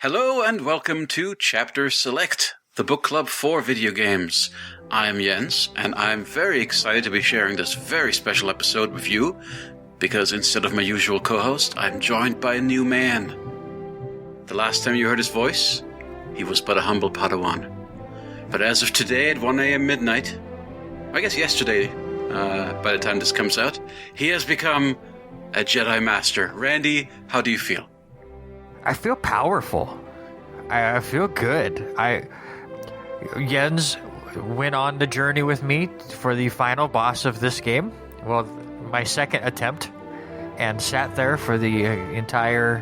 Hello and welcome to Chapter Select, the book club for video games. I am Jens, and I'm very excited to be sharing this very special episode with you, because instead of my usual co-host, I'm joined by a new man. The last time you heard his voice, he was but a humble Padawan. But as of today at 1 a.m. midnight, I guess yesterday, by the time this comes out, he has become a Jedi Master. Randy, how do you feel? I feel powerful. I feel good. Jens went on the journey with me for the final boss of this game. Well, my second attempt, and sat there for the entire,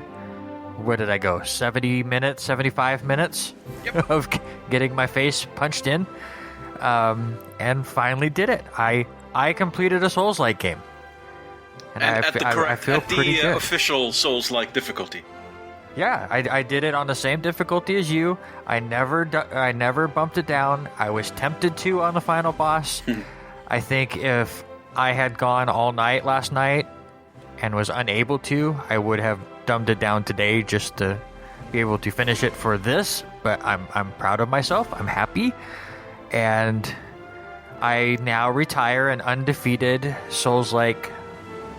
where did I go? 70 minutes, 75 minutes of getting my face punched in, and finally did it. I completed a Souls-like game. And I feel pretty good. Official Souls-like difficulty. Yeah, I did it on the same difficulty as you. I never bumped it down. I was tempted to on the final boss. I think if I had gone all night last night and was unable to, I would have dumbed it down today just to be able to finish it for this. But I'm proud of myself. I'm happy. And I now retire an undefeated Souls-like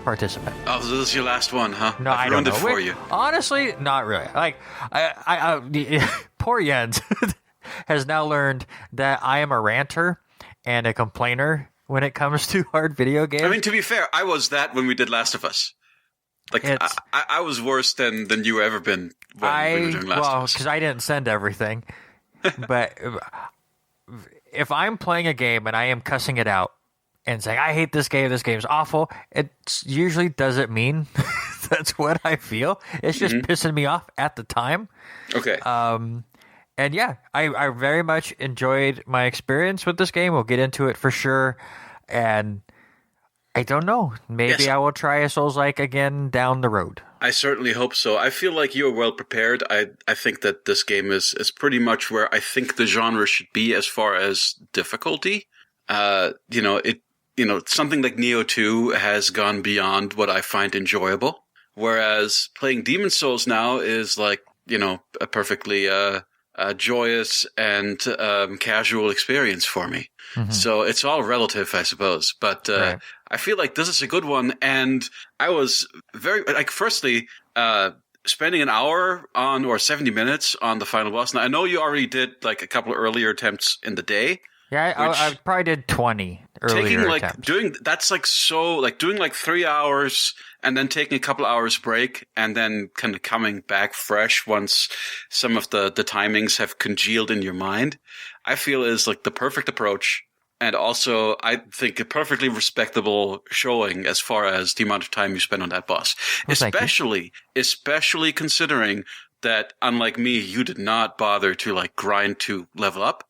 participant. Oh, so this is your last one, huh? No, I don't know. It for you. Honestly, not really. Like, poor Jens has now learned that I am a ranter and a complainer when it comes to hard video games. I mean, to be fair, I was that when we did Last of Us. Like, I was worse than you ever been when we were doing Last of Us. Because I didn't send everything. But if I'm playing a game and I am cussing it out, and saying, I hate this game's awful, it usually doesn't mean that's what I feel. It's just pissing me off at the time. Okay. And yeah, I very much enjoyed my experience with this game. We'll get into it for sure. And I don't know. Maybe I will try a Souls-like again down the road. I certainly hope so. I feel like you're well prepared. I think that this game is pretty much where I think the genre should be as far as difficulty. Something like Neo 2 has gone beyond what I find enjoyable. Whereas playing Demon Souls now is like, a perfectly joyous and casual experience for me. Mm-hmm. So it's all relative, I suppose. But right. I feel like this is a good one. And I was firstly, spending an hour on, or 70 minutes on the final boss. Now, I know you already did like a couple of earlier attempts in the day. Yeah, I probably did 20 earlier attempts. Doing like 3 hours and then taking a couple hours break and then kind of coming back fresh once some of the timings have congealed in your mind, I feel is like the perfect approach. And also, I think a perfectly respectable showing as far as the amount of time you spend on that boss. Well, especially considering that, unlike me, you did not bother to like grind to level up.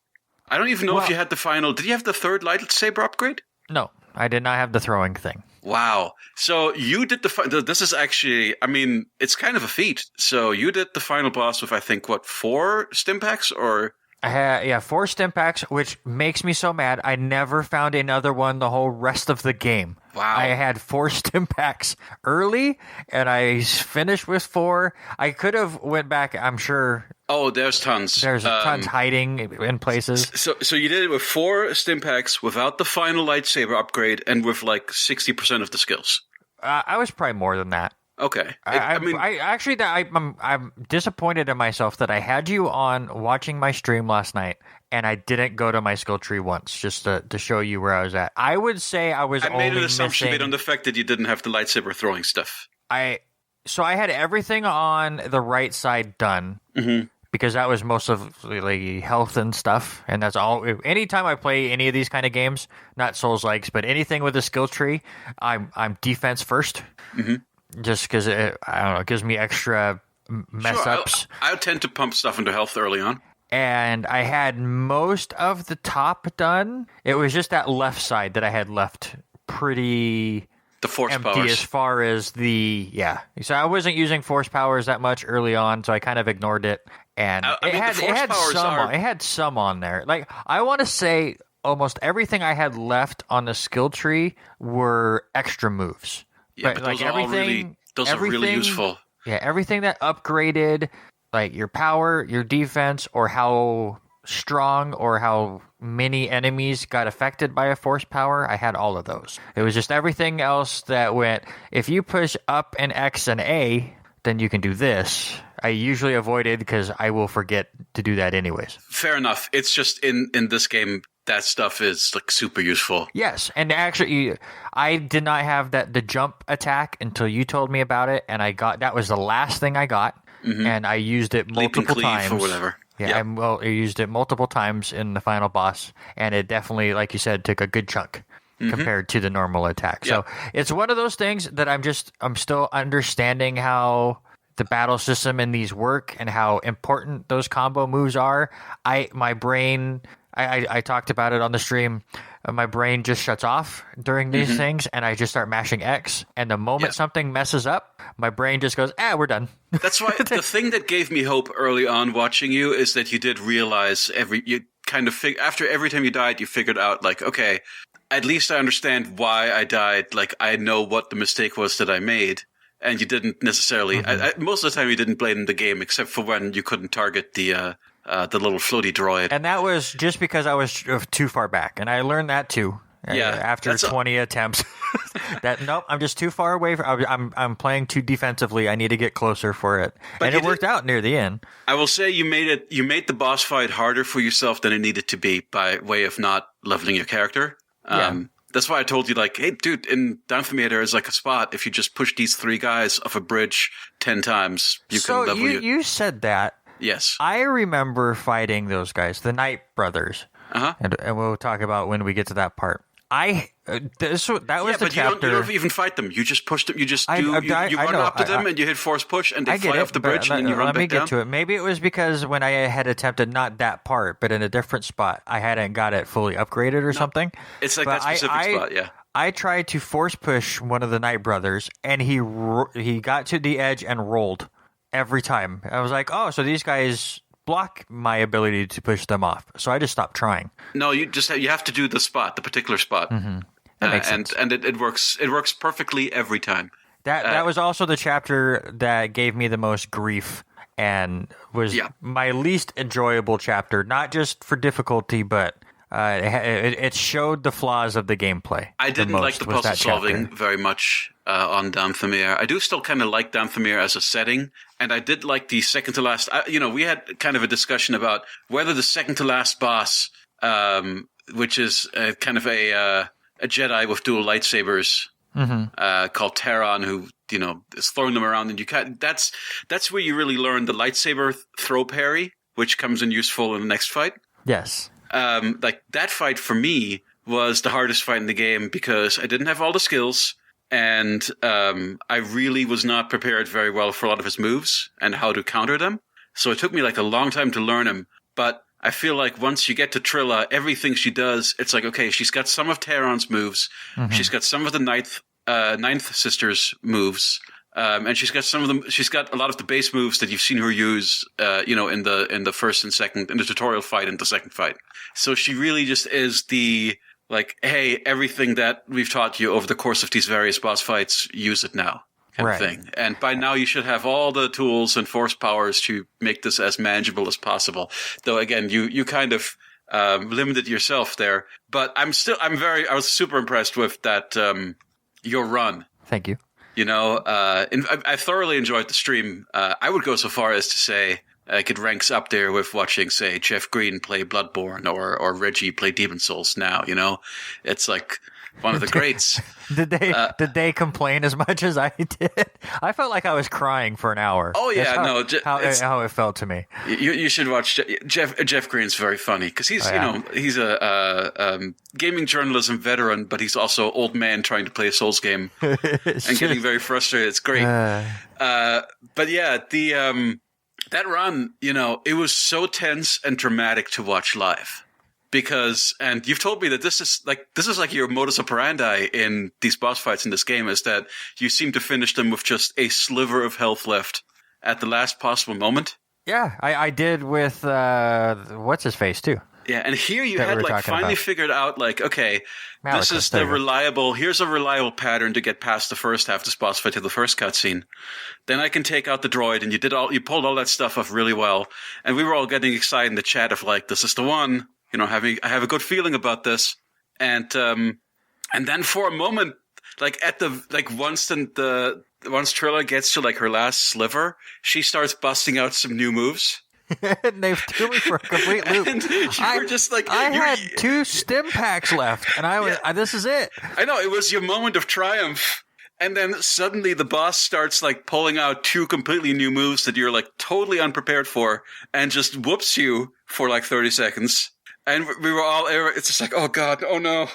I don't even know if you had the final... Did you have the third lightsaber upgrade? No, I did not have the throwing thing. Wow. So you did this is actually... I mean, it's kind of a feat. So you did the final boss with, I think, 4 stim packs, or... I had, 4 stim packs, which makes me so mad. I never found another one the whole rest of the game. Wow. I had 4 stim packs early, and I finished with 4. I could have went back, I'm sure... Oh, there's tons. There's tons hiding in places. So you did it with 4 stim packs without the final lightsaber upgrade and with like 60% of the skills. I was probably more than that. Okay. I'm disappointed in myself that I had you on watching my stream last night and I didn't go to my skill tree once just to show you where I was at. I would say I made an assumption based on the fact that you didn't have the lightsaber throwing stuff. So I had everything on the right side done. Mm-hmm. Because that was most of like health and stuff, and that's all. Anytime I play any of these kind of games, not Souls-likes, but anything with a skill tree, I'm defense first, just because I don't know, it gives me extra mess ups. I tend to pump stuff into health early on, and I had most of the top done. It was just that left side that I had left pretty. The force empty powers. As far as so I wasn't using force powers that much early on, so I kind of ignored it. And it had some on there. Like, I want to say almost everything I had left on the skill tree were extra moves. Yeah, but those are really useful. Yeah, everything that upgraded like your power, your defense, or how strong or how many enemies got affected by a force power. I had all of those. It was just everything else that went, if you push up and X and A, then you can do this. I usually avoided because I will forget to do that anyways. Fair enough. It's just in this game, that stuff is like super useful. Yes, and actually, I did not have the jump attack until you told me about it, and that was the last thing I got, and I used it multiple times. Or whatever. Yeah, I used it multiple times in the final boss, and it definitely, like you said, took a good chunk compared to the normal attack. So it's one of those things that I'm still understanding how the battle system in these work and how important those combo moves are. My brain, I talked about it on the stream. My brain just shuts off during these things, and I just start mashing X. And the moment something messes up, my brain just goes, we're done. That's why the thing that gave me hope early on watching you is that you did realize after every time you died, you figured out, like, okay, at least I understand why I died. Like, I know what the mistake was that I made. And you didn't necessarily, most of the time you didn't blame the game, except for when you couldn't target the little floaty droid. And that was just because I was too far back. And I learned that too. After 20 attempts. Nope, I'm just too far away. I'm playing too defensively. I need to get closer for it. But it worked out near the end. I will say you made the boss fight harder for yourself than it needed to be by way of not leveling your character. That's why I told you, like, hey, dude, in Dathomir there is like a spot. If you just push these 3 guys off a bridge 10 times, you can level your... you said that. Yes. I remember fighting those guys, the Knight brothers. And we'll talk about when we get to that part. That was the chapter. You don't even fight them. You just push them. You just you run up to them and you hit force push and they fly off the bridge and then you run back down. Let me get to it. Maybe it was because when I had attempted not that part, but in a different spot, I hadn't got it fully upgraded or something. It's like that specific spot, yeah. I tried to force push one of the Knight brothers, and he got to the edge and rolled every time. I was like, oh, so these guys block my ability to push them off. So I just stopped trying. No, you have to do the particular spot. That makes sense. And it works. It works perfectly every time. That was also the chapter that gave me the most grief and was my least enjoyable chapter. Not just for difficulty, but it showed the flaws of the gameplay. I didn't like the puzzle solving very much on Dathomir. I do still kind of like Dathomir as a setting, and I did like the second to last. We had kind of a discussion about whether the second to last boss, which is kind of a Jedi with dual lightsabers, called Terran, who is throwing them around, and that's where you really learn the lightsaber throw parry, which comes in useful in the next fight. Yes. Like that fight for me was the hardest fight in the game because I didn't have all the skills, and I really was not prepared very well for a lot of his moves and how to counter them. So it took me like a long time to learn him. But I feel like once you get to Trilla, everything she does, it's like, okay, she's got some of Terran's moves, she's got some of the Ninth Sister's moves. And she's got some of them. She's got a lot of the base moves that you've seen her use, in the first and second, in the tutorial fight and the second fight. So she really just is the, like, hey, everything that we've taught you over the course of these various boss fights, use it now, kind of thing. And by now you should have all the tools and force powers to make this as manageable as possible. Though again, you kind of limited yourself there. But I was super impressed with that your run. Thank you. I thoroughly enjoyed the stream. I would go so far as to say it ranks up there with watching, say, Jeff Green play Bloodborne or Reggie play Demon Souls now, It's like one of the greats. Did they complain as much as I did? I felt like I was crying for an hour. Oh yeah, how it felt to me. You should watch Jeff Green's very funny because he's he's a gaming journalism veteran, but he's also old man trying to play a Souls game and getting very frustrated. It's great. But yeah, that run, it was so tense and dramatic to watch live. And you've told me that this is like your modus operandi in these boss fights in this game, is that you seem to finish them with just a sliver of health left at the last possible moment. Yeah, I did with what's his face too. Yeah, and here you that we had were like talking finally about. figured out like, okay, this Malachus, is there the you go. reliable. Here's a reliable pattern to get past the first half of this boss fight to the first cutscene. Then I can take out the droid, and you pulled all that stuff off really well. And we were all getting excited in the chat of like, this is the one. You know, I have a good feeling about this. And then for a moment, like once Trilla gets to like her last sliver, she starts busting out some new moves. And they threw me for a complete loop. And you were just like, I had 2 stim packs left, and I was, this is it. I know, it was your moment of triumph. And then suddenly the boss starts like pulling out 2 completely new moves that you're like totally unprepared for and just whoops you for like 30 seconds. And we were all, it's just like, oh God, oh no.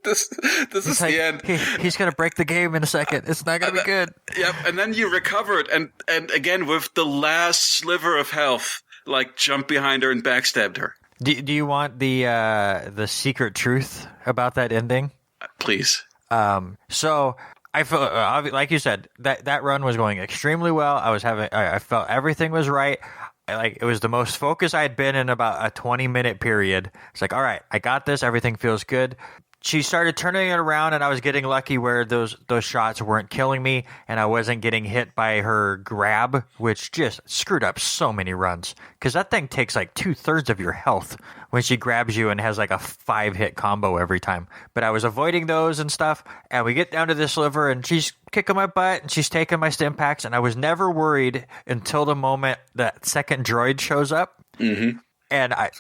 This is like, the end. He's going to break the game in a second. It's not going to be good. Yep, and then you recovered, and again, with the last sliver of health, like, jumped behind her and backstabbed her. Do you want the secret truth about that ending? Please. So I felt, like you said, that run was going extremely well. I felt everything was right. Like, it was the most focused I had been in about a 20-minute period. It's like, all right, I got this. Everything feels good. She started turning it around, and I was getting lucky where those shots weren't killing me, and I wasn't getting hit by her grab, which just screwed up so many runs. Because that thing takes like 2/3 of your health when she grabs you and has like a 5-hit combo every time. But I was avoiding those and stuff, and we get down to this sliver, and she's kicking my butt, and she's taking my stim packs, and I was never worried until the moment that second droid shows up. Mm-hmm. And I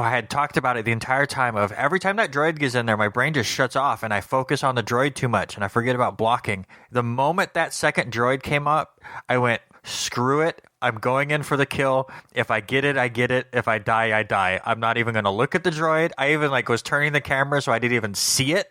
had talked about it the entire time of every time that droid gets in there, my brain just shuts off and I focus on the droid too much and I forget about blocking. The moment that second droid came up, I went, screw it. I'm going in for the kill. If I get it, I get it. If I die, I die. I'm not even going to look at the droid. I even was turning the camera so I didn't even see it.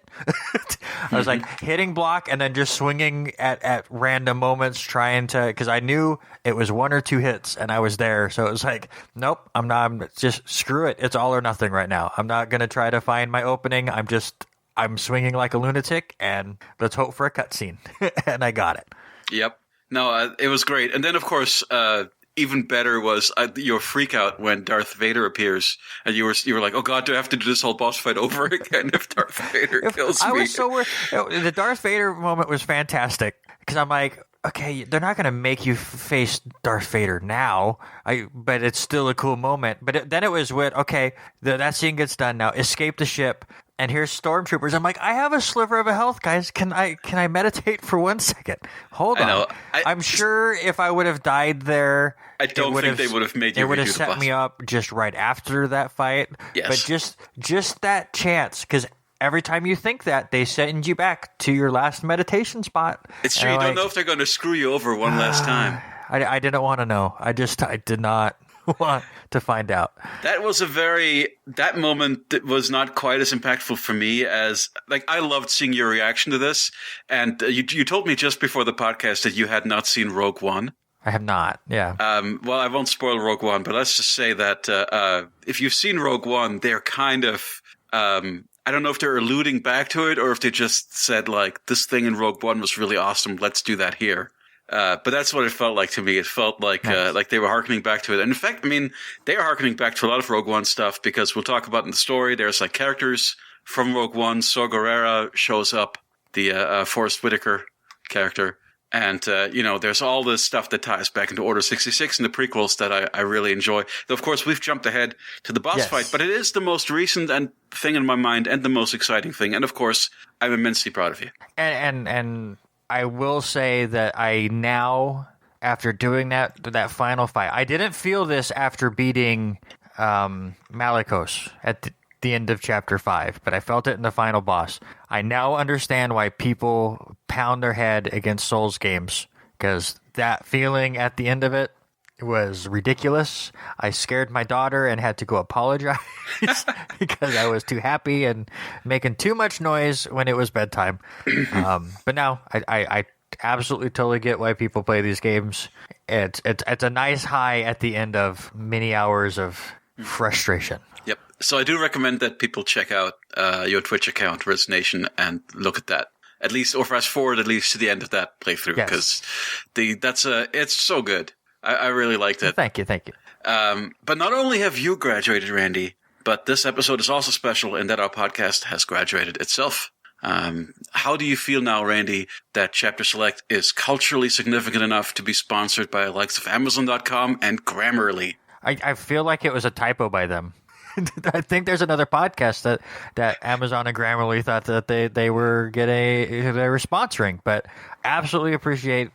I was like hitting block and then just swinging at random moments trying to, because I knew it was 1 or 2 hits and I was there. So it was like, nope, I'm just screw it. It's all or nothing right now. I'm not going to try to find my opening. I'm swinging like a lunatic and let's hope for a cutscene. And I got it. Yep. No, it was great. And then, of course, even better was your freak out when Darth Vader appears, and you were like, "Oh God, do I have to do this whole boss fight over again if Darth Vader kills me?" I was so worried. The Darth Vader moment was fantastic because I'm like, okay, they're not going to make you face Darth Vader now, but it's still a cool moment. But then it was with, okay, that scene gets done now. Escape the ship. And here's stormtroopers. I'm like, I have a sliver of a health, guys. Can I meditate for 1 second? Hold on. I know. I'm sure if I would have died there, I don't think they would have made you. They would have set me up just right after that fight. Yes. But just that chance, because every time you think that, they send you back to your last meditation spot. It's true. You don't know if they're going to screw you over one last time. I didn't want to know. I did not want to find out. That moment was not quite as impactful for me as, like, I loved seeing your reaction to this. And you told me just before the podcast that you had not seen Rogue One. I have not, yeah. Well, I won't spoil Rogue One, but let's just say that if you've seen Rogue One, they're kind of, I don't know if they're alluding back to it or if they just said, like, this thing in Rogue One was really awesome, let's do that here. But that's what it felt like to me. It felt like nice. Like they were hearkening back to it. And in fact, I mean, they are hearkening back to a lot of Rogue One stuff because we'll talk about in the story. There's like characters from Rogue One. Saw Gerrera shows up, the Forrest Whitaker character. And, there's all this stuff that ties back into Order 66 and the prequels that I really enjoy. Though, of course, we've jumped ahead to the boss fight, but it is the most recent thing in my mind and the most exciting thing. And, of course, I'm immensely proud of you. And I will say that I now, after doing that final fight, I didn't feel this after beating Malicos at the end of Chapter 5, but I felt it in the final boss. I now understand why people pound their head against Souls games, because that feeling at the end of it was ridiculous. I scared my daughter and had to go apologize because I was too happy and making too much noise when it was bedtime. But now I absolutely totally get why people play these games. It's a nice high at the end of many hours of frustration. Yep. So I do recommend that people check out your Twitch account, Resonation, and look at that. At least, or fast forward at least to the end of that playthrough, because it's so good. I really liked it. Thank you. But not only have you graduated, Randy, But this episode is also special in that our podcast has graduated itself. How do you feel now, Randy, that Chapter Select is culturally significant enough to be sponsored by the likes of Amazon.com and Grammarly? I feel like it was a typo by them. I think there's another podcast that Amazon and Grammarly thought that they were sponsoring, but absolutely appreciate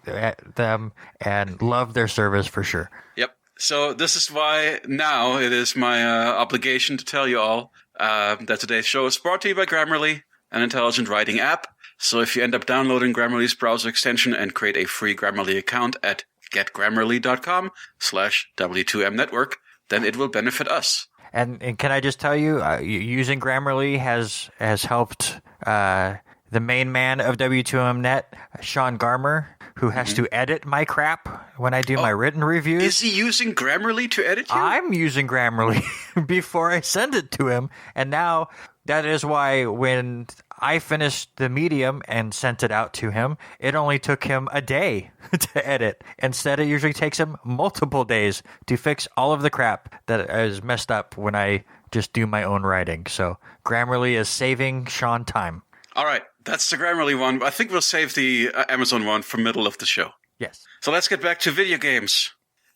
them and love their service for sure. Yep. So this is why now it is my obligation to tell you all that today's show is brought to you by Grammarly, an intelligent writing app. So if you end up downloading Grammarly's browser extension and create a free Grammarly account at getgrammarly.com/W2M network, then it will benefit us. And can I just tell you, using Grammarly has helped the main man of W2Mnet, Sean Garmer, who has to edit my crap when I do my written reviews. Is he using Grammarly to edit you? I'm using Grammarly before I send it to him. And now that is why when I finished the medium and sent it out to him, it only took him a day to edit. Instead, it usually takes him multiple days to fix all of the crap that is messed up when I just do my own writing. So Grammarly is saving Sean time. All right, that's the Grammarly one. I think we'll save the Amazon one for middle of the show. Yes. So let's get back to video games.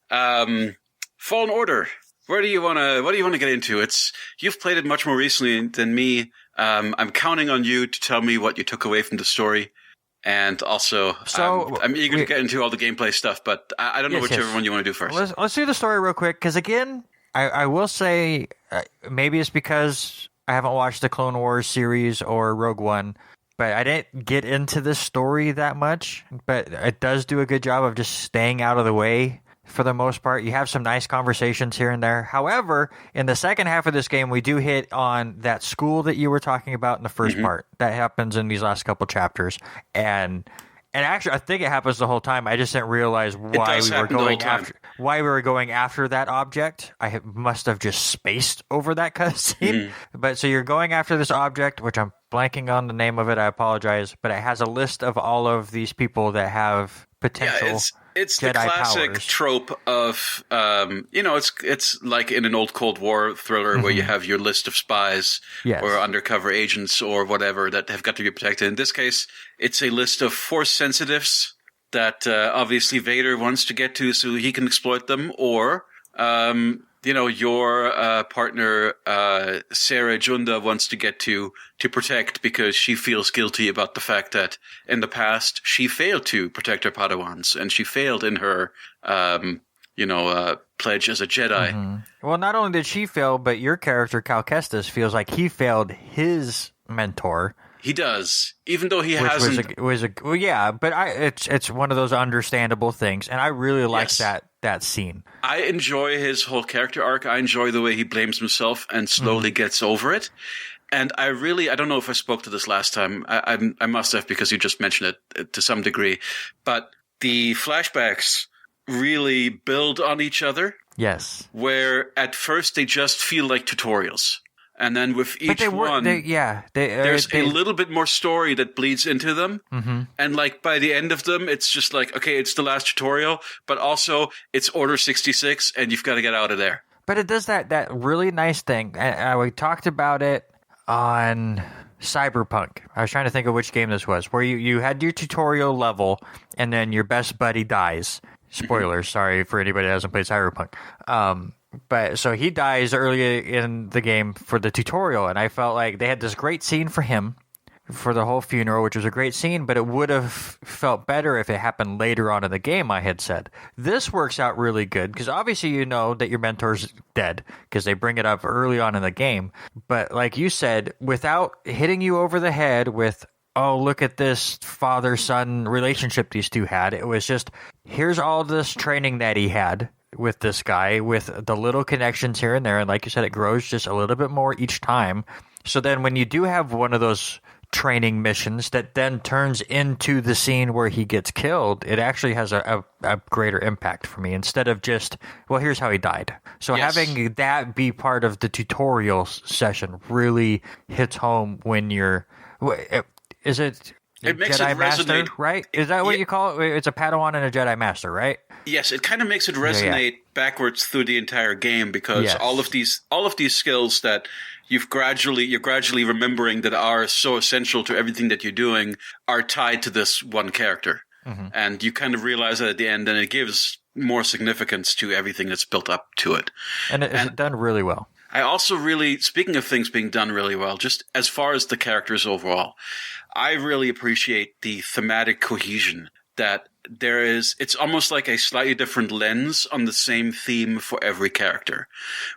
Fallen Order. What do you want to get into? You've played it much more recently than me. I'm counting on you to tell me what you took away from the story. And also, I'm eager to get into all the gameplay stuff, but I don't know whichever one you want to do first. Let's do the story real quick, because again, I will say, maybe it's because I haven't watched the Clone Wars series or Rogue One, but I didn't get into this story that much, but it does do a good job of just staying out of the way. For the most part, you have some nice conversations here and there. However, in the second half of this game, we do hit on that school that you were talking about in the first part. That happens in these last couple chapters. And actually, I think it happens the whole time. I just didn't realize why we were going after that object. I must have just spaced over that cutscene. But so you're going after this object, which I'm blanking on the name of it. I apologize. But it has a list of all of these people that have potential. Yeah, it's Jedi the classic powers. trope of, it's like in an old Cold War thriller where you have your list of spies or undercover agents or whatever that have got to be protected. In this case, it's a list of Force sensitives that obviously Vader wants to get to so he can exploit them, or your partner Sarah Junda wants to get to protect because she feels guilty about the fact that in the past she failed to protect her Padawans and she failed in her pledge as a Jedi. Well, not only did she fail, but your character Cal Kestis feels like he failed his mentor. He does, even though he hasn't. But it's one of those understandable things, and I really like that scene. I enjoy his whole character arc. I enjoy the way he blames himself and slowly gets over it. And I don't know if I spoke to this last time. I must have, because you just mentioned it to some degree. But the flashbacks really build on each other. Yes. Where at first they just feel like tutorials. And then with each one, there's a little bit more story that bleeds into them. And like by the end of them, it's just like, okay, it's the last tutorial, but also it's Order 66 and you've got to get out of there. But it does that really nice thing. We talked about it on Cyberpunk. I was trying to think of which game this was, where you had your tutorial level and then your best buddy dies. Spoilers, sorry for anybody that hasn't played Cyberpunk. But so he dies early in the game for the tutorial, and I felt like they had this great scene for him for the whole funeral, which was a great scene, but it would have felt better if it happened later on in the game, I had said. This works out really good, because obviously you know that your mentor's dead, because they bring it up early on in the game. But like you said, without hitting you over the head with, oh, look at this father-son relationship these two had, it was just, here's all this training that he had with this guy, with the little connections here and there, and like you said, it grows just a little bit more each time. So then when you do have one of those training missions that then turns into the scene where he gets killed, it actually has a greater impact for me, instead of just, well, here's how he died. So having that be part of the tutorial session really hits home when you're... Is it It makes Jedi it Master, resonate. right? Is that what you call it? It's a Padawan and a Jedi Master, right? Yes, it kind of makes it resonate backwards through the entire game because all of these skills that you're gradually remembering that are so essential to everything that you're doing are tied to this one character. And you kind of realize that at the end, and it gives more significance to everything that's built up to it. And it's done really well. I also speaking of things being done really well, just as far as the characters overall, I really appreciate the thematic cohesion that there is. It's almost like a slightly different lens on the same theme for every character,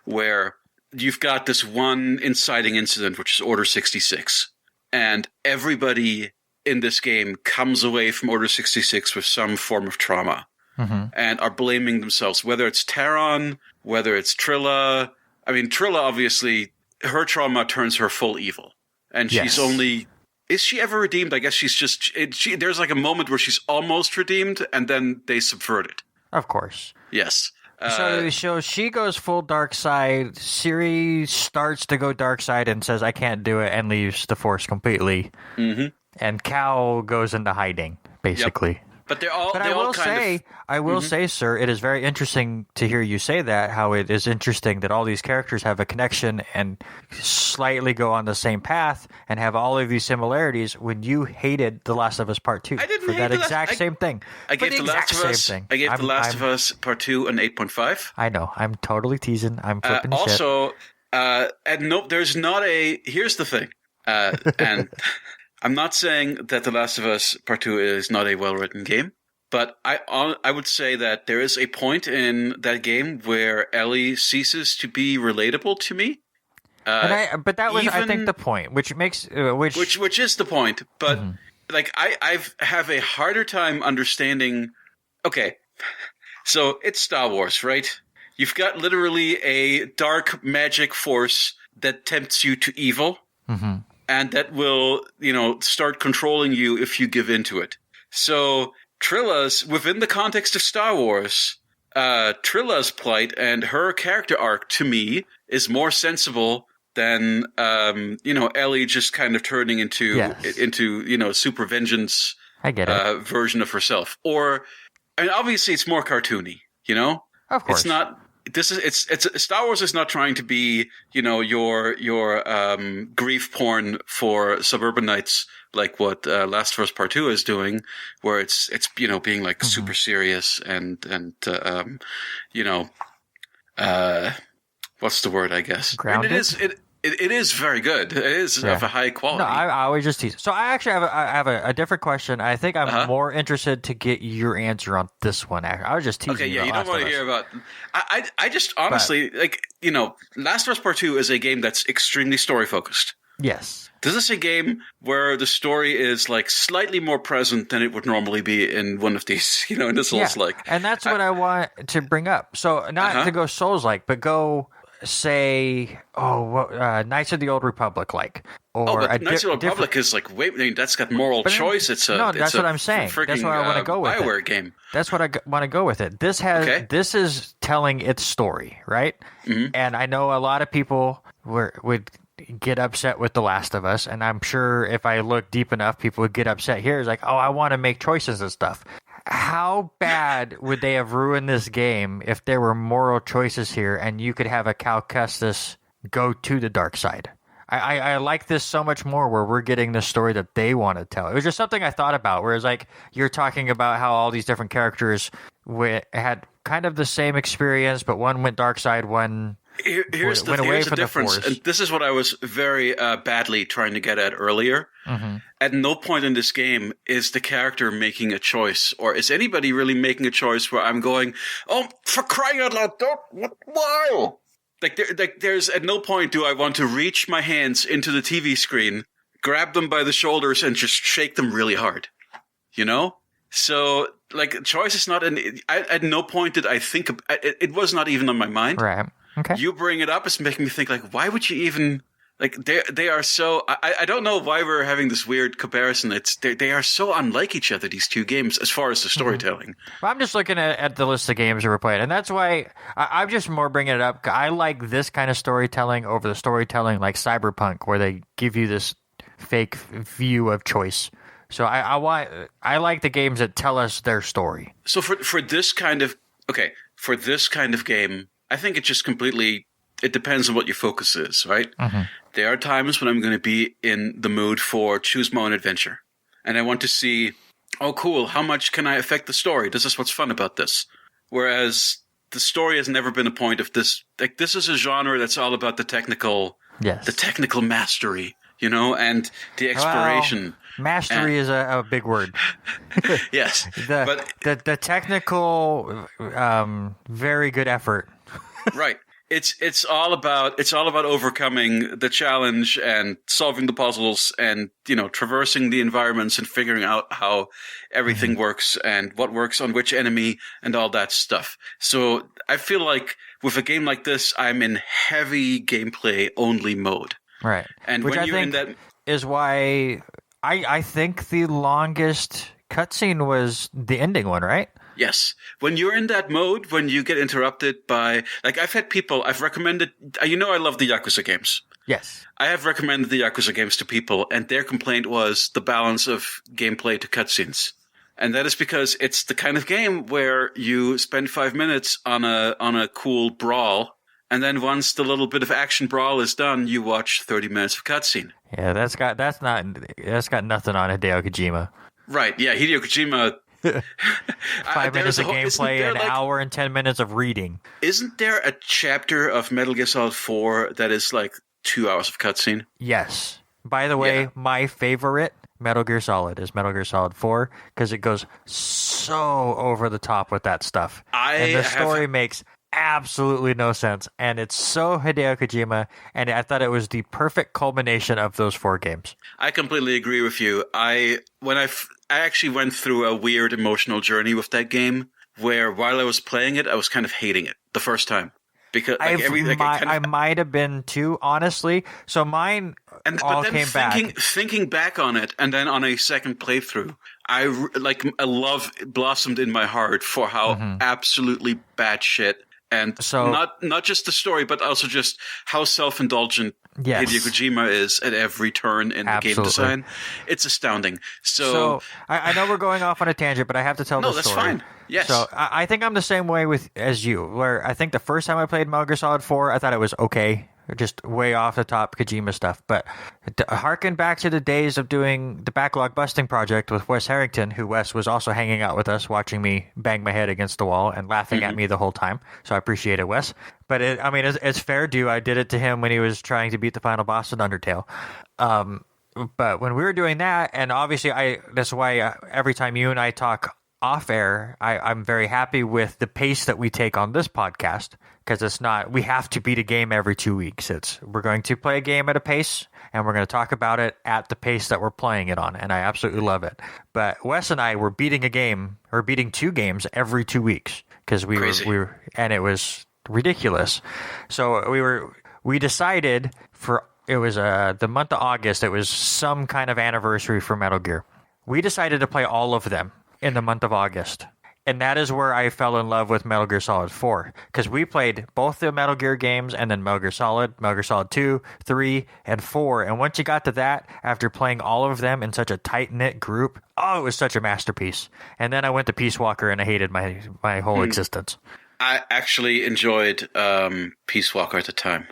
where you've got this one inciting incident, which is Order 66, and everybody in this game comes away from Order 66 with some form of trauma and are blaming themselves, whether it's Taron, whether it's Trilla. I mean, Trilla, obviously, her trauma turns her full evil. And she's only... Is she ever redeemed? I guess she's just... there's like a moment where she's almost redeemed, and then they subvert it. Of course. Yes. So she goes full dark side. Siri starts to go dark side and says, I can't do it, and leaves the Force completely. And Cal goes into hiding, basically. Yep. But they're all. But I will say, sir, it is very interesting to hear you say that. How it is interesting that all these characters have a connection and slightly go on the same path and have all of these similarities. When you hated The Last of Us Part 2 I didn't for hate that the exact same thing. I gave The Last of Us. I gave The Last of Us Part 2 an 8.5. I know. I'm totally teasing. I'm flipping shit. Also, and no, there's not a. Here's the thing, and. I'm not saying that The Last of Us Part 2 is not a well-written game, but I would say that there is a point in that game where Ellie ceases to be relatable to me. But that was, I think, the point, which makes... Which is the point, but like I have a harder time understanding... Okay, so it's Star Wars, right? You've got literally a dark magic force that tempts you to evil. And that will, start controlling you if you give into it. So Trilla's, within the context of Star Wars, Trilla's plight and her character arc, to me, is more sensible than, Ellie just kind of turning into super vengeance I get it. Version of herself. Or, I mean, obviously it's more cartoony, Of course. It's not... It's Star Wars is not trying to be, your grief porn for suburbanites like what Last of Us Part 2 is doing, where it's being like super serious and what's the word, I guess? Grounded? I mean, it is very good. It is of a high quality. No, I always just tease. So I actually have a different question. I think I'm more interested to get your answer on this one. I was just teasing. Okay, yeah, you don't want to hear about. I just honestly Last of Us Part 2 is a game that's extremely story focused. Yes. This is a game where the story is like slightly more present than it would normally be in one of these, in this Souls-like. And that's what I want to bring up. So not to go Souls-like, but go say, Knights of the Old Republic like. Or Knights of the Old Republic is like, that's got moral choice. That's what I'm saying. That's what I want to go with. BioWare game. That's what I want to go with it. This is telling its story, right? And I know a lot of people would get upset with The Last of Us, and I'm sure if I look deep enough, people would get upset here. It's like, I want to make choices and stuff. How bad would they have ruined this game if there were moral choices here and you could have a Cal Kestis go to the dark side? I like this so much more where we're getting the story that they want to tell. It was just something I thought about, whereas like you're talking about how all these different characters had kind of the same experience, but one went dark side, one Here's the difference, and this is what I was very badly trying to get at earlier. At no point in this game is the character making a choice, or is anybody really making a choice where I'm going, oh, for crying out loud, why? There's at no point do I want to reach my hands into the TV screen, grab them by the shoulders, and just shake them really hard. So, choice is not at no point did I think it was not even on my mind. Right. Okay. You bring it up, it's making me think, why would you even, they are so, I don't know why we're having this weird comparison. They are so unlike each other, these two games, as far as the storytelling. Well, I'm just looking at the list of games that we're playing, and that's why I'm just more bringing it up. I like this kind of storytelling over the storytelling like Cyberpunk, where they give you this fake view of choice. So I like the games that tell us their story. So for this kind of game, I think it just completely it depends on what your focus is, right? Mm-hmm. There are times when I'm going to be in the mood for choose my own adventure, and I want to see, oh, cool, how much can I affect the story? This is what's fun about this. Whereas the story has never been a point of this. Like, this is a genre that's all about the technical mastery, and the exploration. Well, mastery is a big word. Yes, the technical, very good effort. Right. It's all about overcoming the challenge and solving the puzzles and traversing the environments and figuring out how everything works and what works on which enemy and all that stuff. So I feel like with a game like this, I'm in heavy gameplay only mode. Right. And which when I you're think in that is why I think the longest cutscene was the ending one, right? Yes. When you're in that mode, when you get interrupted by, like, I've recommended, I love the Yakuza games. Yes. I have recommended the Yakuza games to people, and their complaint was the balance of gameplay to cutscenes. And that is because it's the kind of game where you spend 5 minutes on a cool brawl, and then once the little bit of action brawl is done, you watch 30 minutes of cutscene. Yeah, that's got nothing on Hideo Kojima. Right, yeah, Hideo Kojima. 5 minutes of gameplay, an hour and 10 minutes of reading. Isn't there a chapter of Metal Gear Solid 4 that is like 2 hours of cutscene? Yes. By the way, my favorite Metal Gear Solid is Metal Gear Solid 4 because it goes so over the top with that stuff. And the story makes absolutely no sense, and it's so Hideo Kojima, and I thought it was the perfect culmination of those 4 games. I completely agree with you. I actually went through a weird emotional journey with that game, where while I was playing it, I was kind of hating it the first time. Because I might have been too, honestly. So mine came back. Thinking back on it, and then on a second playthrough, a love blossomed in my heart for how absolutely batshit. And so, not just the story, but also just how self-indulgent Hideo Kojima is at every turn in the game design. It's astounding. So I know we're going off on a tangent, but I have to tell this story. No, that's fine. Yes. So I think I'm the same way as you, where I think the first time I played Metal Gear Solid 4, I thought it was okay. Just way off the top Kojima stuff. But harken back to the days of doing the Backlog Busting project with Wes Harrington, who Wes was also hanging out with us, watching me bang my head against the wall and laughing at me the whole time. So I appreciate it, Wes. But it's fair due. I did it to him when he was trying to beat the final boss in Undertale. But when we were doing that, and obviously that's why every time you and I talk off air, I'm very happy with the pace that we take on this podcast, because it's not, we have to beat a game every 2 weeks. We're going to play a game at a pace, and we're going to talk about it at the pace that we're playing it on, and I absolutely love it. But Wes and I were beating 2 games every 2 weeks, because we were, and it was ridiculous. So we decided it was the month of August, it was some kind of anniversary for Metal Gear. We decided to play all of them in the month of August. And that is where I fell in love with Metal Gear Solid 4. Because we played both the Metal Gear games and then Metal Gear Solid 2, 3, and 4. And once you got to that, after playing all of them in such a tight-knit group, it was such a masterpiece. And then I went to Peace Walker and I hated my whole existence. I actually enjoyed Peace Walker at the time.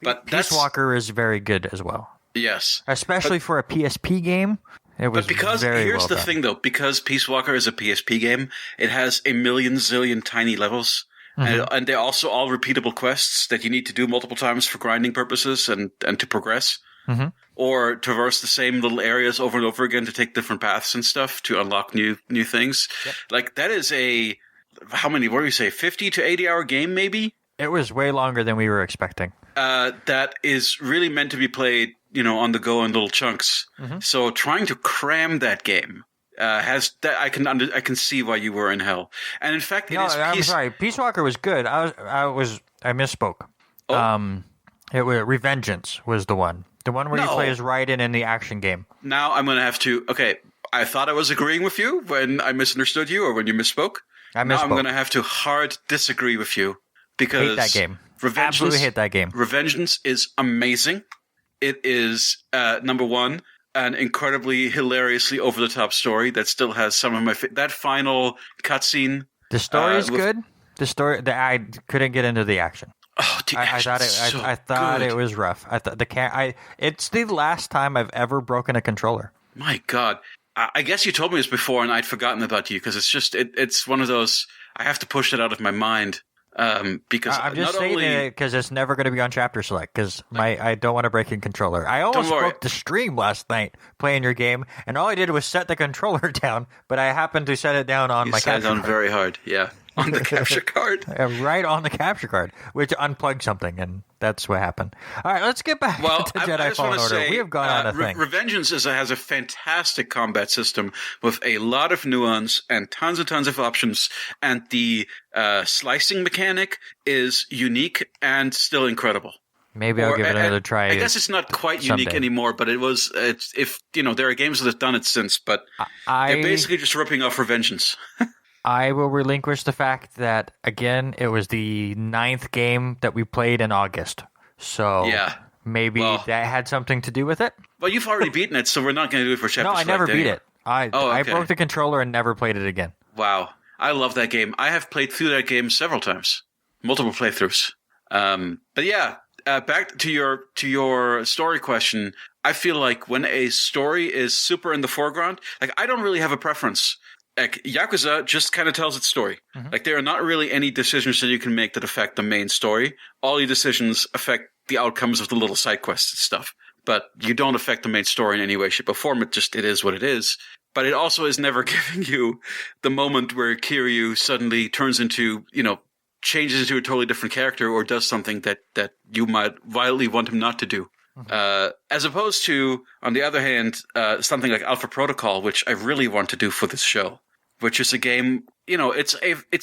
But Peace Walker is very good as well. Yes. Especially for a PSP game. But because here's the thing, though, because Peace Walker is a PSP game, it has a million zillion tiny levels, and they're also all repeatable quests that you need to do multiple times for grinding purposes and to progress, or traverse the same little areas over and over again to take different paths and stuff to unlock new things. Yep. Like, that is how many? What do you say? 50 to 80 hour game, maybe? It was way longer than we were expecting. That is really meant to be played, on the go in little chunks. So trying to cram that game has that I can see why you were in hell. And in fact, I'm sorry. Peace Walker was good. I misspoke. Oh. It was Revengeance was the one where you play as Raiden in the action game. Now I'm going to have to. Okay, I thought I was agreeing with you when I misunderstood you or when you misspoke. Now I'm going to have to hard disagree with you because hate that game. Absolutely hate that game. Revengeance is amazing. It is number one. an incredibly hilariously over the top story that still has some of my that final cutscene. The story is good. I couldn't get into the action. Oh, the I thought it was rough. I thought it's the last time I've ever broken a controller. My God, I guess you told me this before, and I'd forgotten about you because it's just it's one of those I have to push it out of my mind. Because I'm just saying it because it's never going to be on Chapter Select because I don't want to break a controller. I almost broke the stream last night playing your game, and all I did was set the controller down, but I happened to set it down on my capture card. Very hard, yeah. On the capture card. Right on the capture card, which unplugged something, and that's what happened. All right, let's get back to Jedi Fallen Order. We have gone on a thing. Revengeance has a fantastic combat system with a lot of nuance and tons of options, and the slicing mechanic is unique and still incredible. Maybe I'll give it another try. I guess it's not quite unique anymore, but if there are games that have done it since, but they're basically just ripping off Revengeance. I will relinquish the fact that, again, it was the 9th game that we played in August. So maybe that had something to do with it. Well, you've already beaten it, so we're not going to do it for Chapter Select. No, I never beat it. I broke the controller and never played it again. Wow. I love that game. I have played through that game several times. Multiple playthroughs. But yeah, back to your story question. I feel like when a story is super in the foreground, like I don't really have a preference. Like, Yakuza just kind of tells its story. Mm-hmm. Like, there are not really any decisions that you can make that affect the main story. All your decisions affect the outcomes of the little side quests and stuff. But you don't affect the main story in any way, shape, or form. It is what it is. But it also is never giving you the moment where Kiryu suddenly turns into, changes into a totally different character or does something that you might wildly want him not to do. Mm-hmm. As opposed to, on the other hand, something like Alpha Protocol, which I really want to do for this show. Which is a game, it's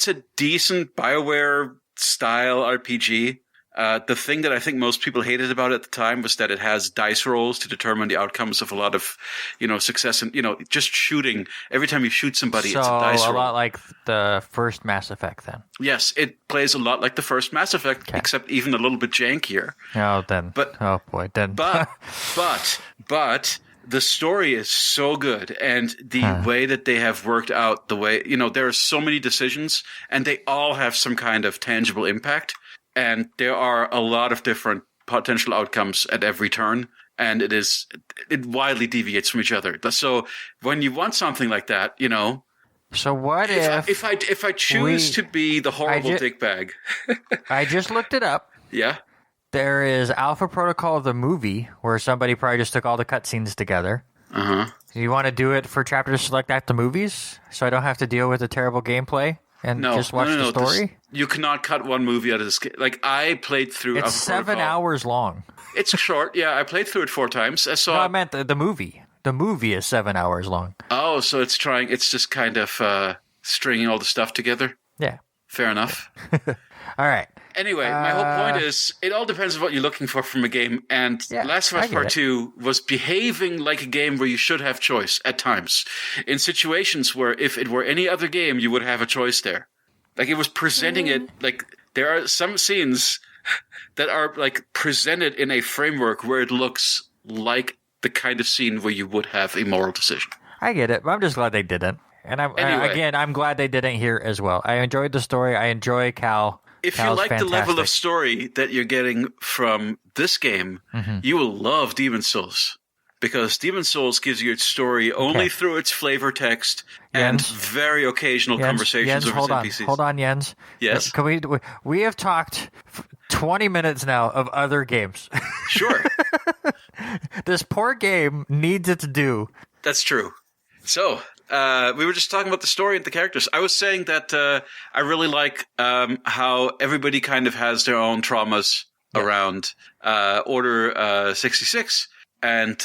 a decent BioWare style RPG. The thing that I think most people hated about it at the time was that it has dice rolls to determine the outcomes of a lot of, success and, just shooting. Every time you shoot somebody, it's a dice roll. So a lot like the first Mass Effect then. Yes, it plays a lot like the first Mass Effect, except even a little bit jankier. But the story is so good, and the way that they have worked out the way, there are so many decisions, and they all have some kind of tangible impact, and there are a lot of different potential outcomes at every turn, and it widely deviates from each other. So when you want something like that, So what if I choose to be the horrible dickbag? I just looked it up. Yeah. There is Alpha Protocol, the movie, where somebody probably just took all the cutscenes together. Uh-huh. Do you want to do it for Chapter Select at the movies, so I don't have to deal with the terrible gameplay and just watch the story? You cannot cut one movie out of this game. Like, I played through It's Alpha 7 Protocol. hours long. It's short, yeah. I played through it 4 times. I meant the movie. The movie is 7 hours long. Oh, so it's just kind of stringing all the stuff together? Yeah. Fair enough. All right. Anyway, my whole point is, it all depends on what you're looking for from a game, and Last of Us Part 2 was behaving like a game where you should have choice at times. In situations where if it were any other game, you would have a choice there. Like, it was presenting it, like, there are some scenes that are, like, presented in a framework where it looks like the kind of scene where you would have a moral decision. I get it, but I'm just glad they didn't. And I'm glad they didn't here as well. I enjoyed the story. I enjoy Cal. If you like the level of story that you're getting from this game, you will love Demon's Souls. Because Demon's Souls gives you its story only through its flavor text and very occasional conversations with NPCs. Hold on, Jens. Yes? We have talked 20 minutes now of other games. Sure. This poor game needs its due. That's true. So, we were just talking about the story and the characters. I was saying that I really like how everybody kind of has their own traumas around Order 66. And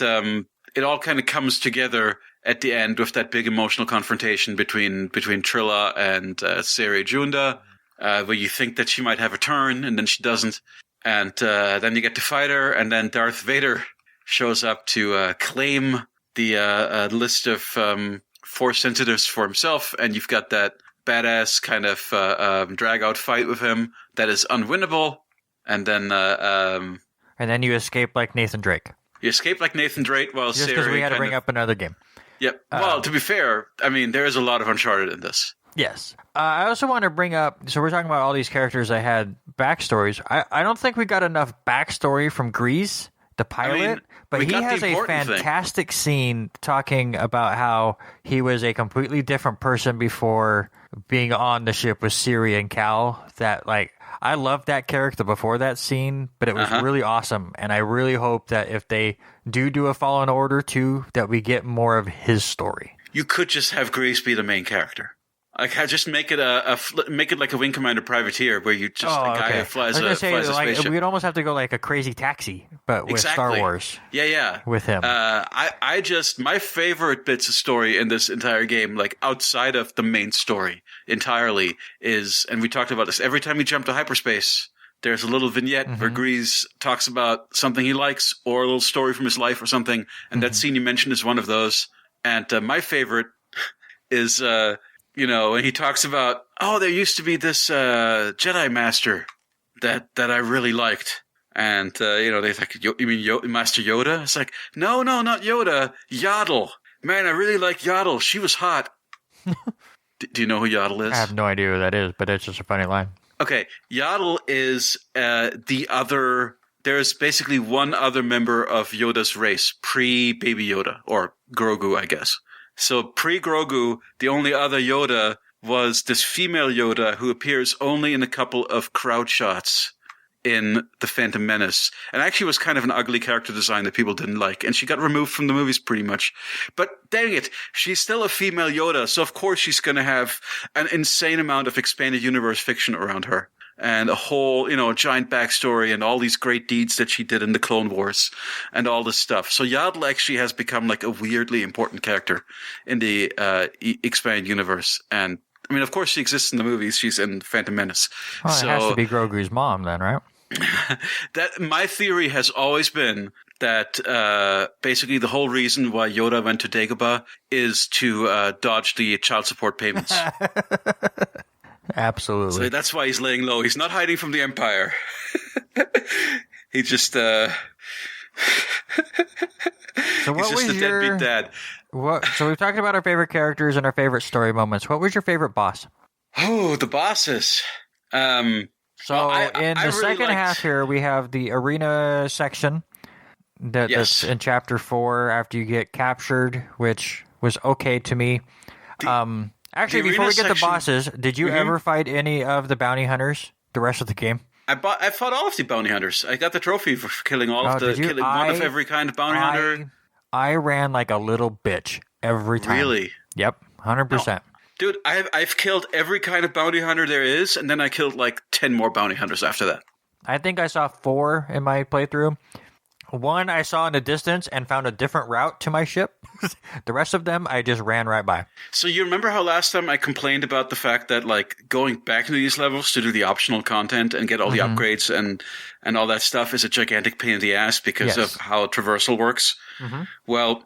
it all kind of comes together at the end with that big emotional confrontation between Trilla and Seri Junda, where you think that she might have a turn, and then she doesn't. And then you get to fight her, and then Darth Vader shows up to claim the list of Force sensitives for himself, and you've got that badass kind of drag-out fight with him that is unwinnable, and then you escape like Nathan Drake. You escape like Nathan Drake while Just because Siri we had to bring up another game. Yep. Well, to be fair, I mean, there is a lot of Uncharted in this. Yes. I also want to bring up, so we're talking about all these characters that had backstories. I don't think we got enough backstory from Grease, the pilot, but he has a fantastic scene talking about how he was a completely different person before being on the ship with Siri and Cal. That, like, I loved that character before that scene, but it was really awesome, and I really hope that if they do a Fallen Order 2, that we get more of his story. You could just have Grease be the main character. Like, just make it make it like a Wing Commander Privateer, where you just a guy who flies a spaceship. We'd almost have to go like a Crazy Taxi, but with Star Wars. Yeah. With him. My favorite bits of story in this entire game, like outside of the main story entirely, is, and we talked about this, every time you jump to hyperspace, there's a little vignette where Grease talks about something he likes or a little story from his life or something, and that scene you mentioned is one of those. And my favorite is, when he talks about, there used to be this Jedi Master that I really liked. And, they're like, you mean Master Yoda? It's like, no, not Yoda, Yaddle. Man, I really like Yaddle. She was hot. Do you know who Yaddle is? I have no idea who that is, but it's just a funny line. Okay, Yaddle is there's basically one other member of Yoda's race, pre-Baby Yoda, or Grogu, I guess. So pre-Grogu, the only other Yoda was this female Yoda who appears only in a couple of crowd shots in The Phantom Menace, and actually was kind of an ugly character design that people didn't like, and she got removed from the movies pretty much. But dang it, she's still a female Yoda, so of course she's going to have an insane amount of expanded universe fiction around her, and a whole, giant backstory, and all these great deeds that she did in the Clone Wars, and all this stuff. So Yaddle actually has become like a weirdly important character in the expanded universe, and I mean, of course she exists in the movies. She's in Phantom Menace. Well, it has to be Grogu's mom then, right? That my theory has always been that basically the whole reason why Yoda went to Dagobah is to dodge the child support payments. Absolutely. So that's why he's laying low. He's not hiding from the Empire. He just So what he's just was a deadbeat dad. So we've talked about our favorite characters and our favorite story moments. What was your favorite boss? Oh, the bosses. In the second half here, we have the arena section that's in Chapter 4 after you get captured, which was okay to me. Actually, before we get to bosses, did you ever fight any of the bounty hunters the rest of the game? I fought all of the bounty hunters. I got the trophy for killing one of every kind of bounty hunter. I ran like a little bitch every time. Really? Yep, 100%. No. Dude, I've killed every kind of bounty hunter there is, and then I killed like 10 more bounty hunters after that. I think I saw 4 in my playthrough. One I saw in the distance and found a different route to my ship. The rest of them I just ran right by. So you remember how last time I complained about the fact that like going back into these levels to do the optional content and get all the upgrades and all that stuff is a gigantic pain in the ass because of how traversal works? Well,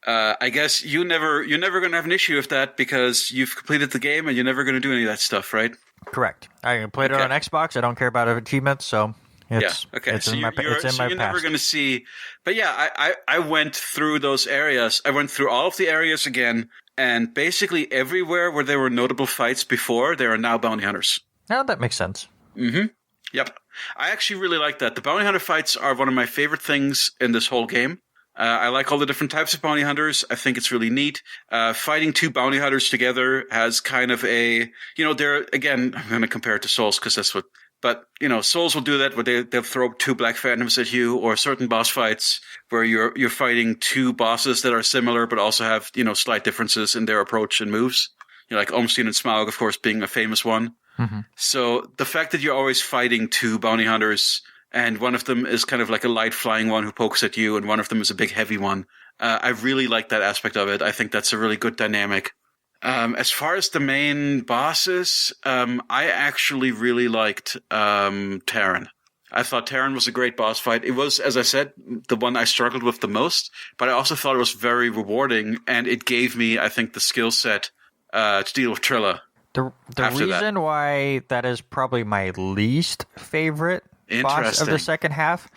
I guess you're never going to have an issue with that because you've completed the game and you're never going to do any of that stuff, right? Correct. I played it on Xbox. I don't care about achievements, so it's so in my you're never going to see. But yeah, I went through those areas. I went through all of the areas again, and basically everywhere where there were notable fights before, there are now bounty hunters. Now that makes sense. Yep. I actually really like that. The bounty hunter fights are one of my favorite things in this whole game. I like all the different types of bounty hunters. I think it's really neat. Fighting 2 bounty hunters together has kind of a, they're, again, I'm going to compare it to Souls because that's what, but, Souls will do that where they'll throw 2 Black Phantoms at you, or certain boss fights where you're fighting 2 bosses that are similar but also have, slight differences in their approach and moves. Like Ormstein and Smaug, of course, being a famous one. So the fact that you're always fighting 2 bounty hunters, and one of them is kind of like a light flying one who pokes at you, and one of them is a big heavy one. I really like that aspect of it. I think that's a really good dynamic. As far as the main bosses, I actually really liked Terran. I thought Terran was a great boss fight. It was, as I said, the one I struggled with the most, but I also thought it was very rewarding, and it gave me, I think, the skill set to deal with Trilla. The reason why that is probably my least favorite boss of the second half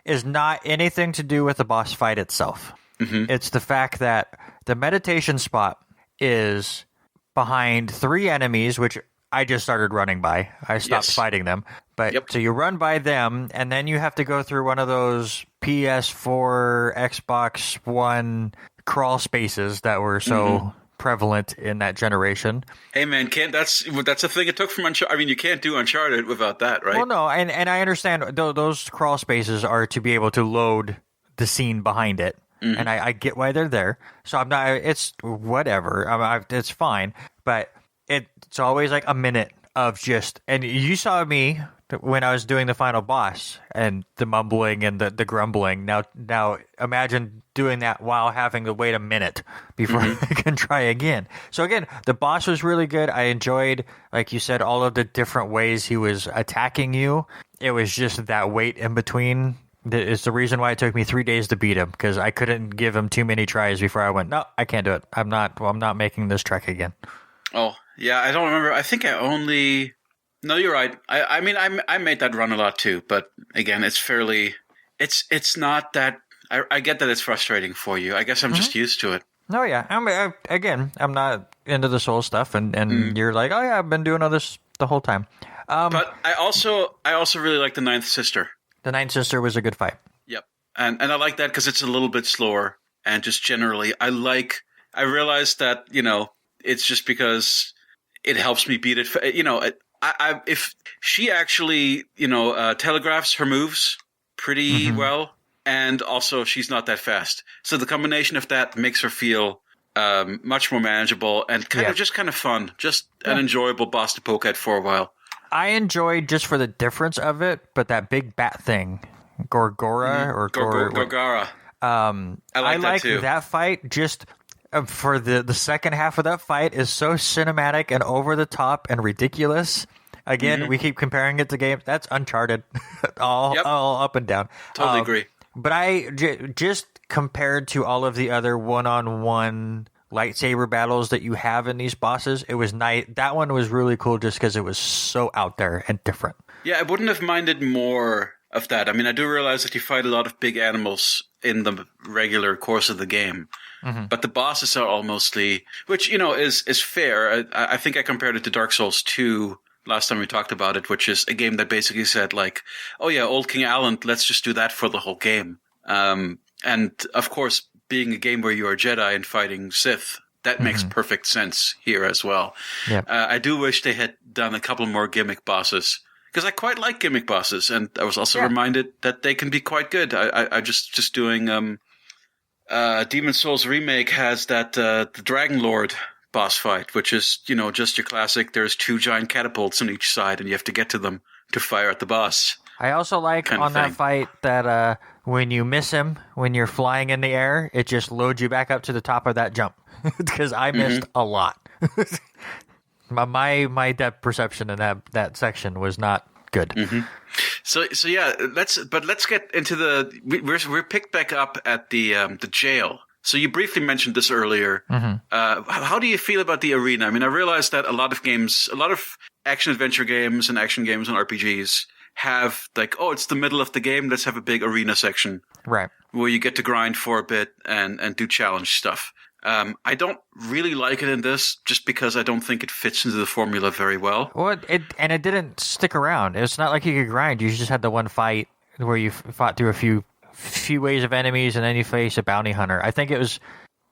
is not anything to do with the boss fight itself. It's the fact that the meditation spot is behind 3 enemies, which I just started running by. I stopped fighting them. But so you run by them, and then you have to go through one of those PS4, Xbox One crawl spaces that were so prevalent in that generation. Hey man, that's a thing it took from Uncharted. I mean, you can't do Uncharted without that, right? Well, no, and I understand those crawl spaces are to be able to load the scene behind it. And I get why they're there. So I'm not, it's whatever. It's fine. But it's always like a minute of just, and you saw me when I was doing the final boss and the mumbling and the grumbling. Now imagine doing that while having to wait a minute before I can try again. So again, the boss was really good. I enjoyed, like you said, all of the different ways he was attacking you. It was just that wait in between. It's the reason why it took me 3 days to beat him, because I couldn't give him too many tries before I went, no, I can't do it. I'm not making this trek again. Oh, yeah, I don't remember. I think I only... No, you're right. I mean, I made that run a lot too, but again, it's fairly... It's not that... I get that it's frustrating for you. I guess I'm just used to it. Oh, yeah. I'm not into the soul stuff, and you're like, oh, yeah, I've been doing all this the whole time. But I also really like the Ninth Sister. The Ninth Sister was a good fight. Yep. And I like that because it's a little bit slower. And just generally, I realized that, it's just because it helps me beat it. If she actually, telegraphs her moves pretty well. And also, she's not that fast. So the combination of that makes her feel much more manageable and kind of fun. Just an enjoyable boss to poke at for a while. I enjoyed just for the difference of it, but that big bat thing, Gorgora or Gorgara. I like that fight. Just for the second half of that fight is so cinematic and over the top and ridiculous. Again, we keep comparing it to games. That's Uncharted, all up and down. Totally agree. But just compared to all of the other one-on-one lightsaber battles that you have in these bosses, it was nice. That one was really cool just because it was so out there and different. Yeah, I wouldn't have minded more of that. I mean, I do realize that you fight a lot of big animals in the regular course of the game, but the bosses are all mostly, which, is fair. I think I compared it to Dark Souls 2 last time we talked about it, which is a game that basically said like, oh yeah, old King Allen, let's just do that for the whole game. And of course, being a game where you are Jedi and fighting Sith, that makes perfect sense here as well. Yep. I do wish they had done a couple more gimmick bosses, because I quite like gimmick bosses, and I was also reminded that they can be quite good. I just doing Demon Souls Remake has that the Dragon Lord boss fight, which is, just your classic, there's 2 giant catapults on each side, and you have to get to them to fire at the boss. I also like on that fight that when you miss him, when you're flying in the air, it just loads you back up to the top of that jump. Because I missed a lot. my depth perception in that section was not good. So yeah, let's get into we're picked back up at the jail. So you briefly mentioned this earlier. How do you feel about the arena? I mean, I realize that a lot of action adventure games and action games and RPGs have like, oh, it's the middle of the game, let's have a big arena section. Right. Where you get to grind for a bit and do challenge stuff. I don't really like it in this just because I don't think it fits into the formula very well. Well, it didn't stick around. It's not like you could grind. You just had the one fight where you fought through a few waves of enemies and then you face a bounty hunter. I think it was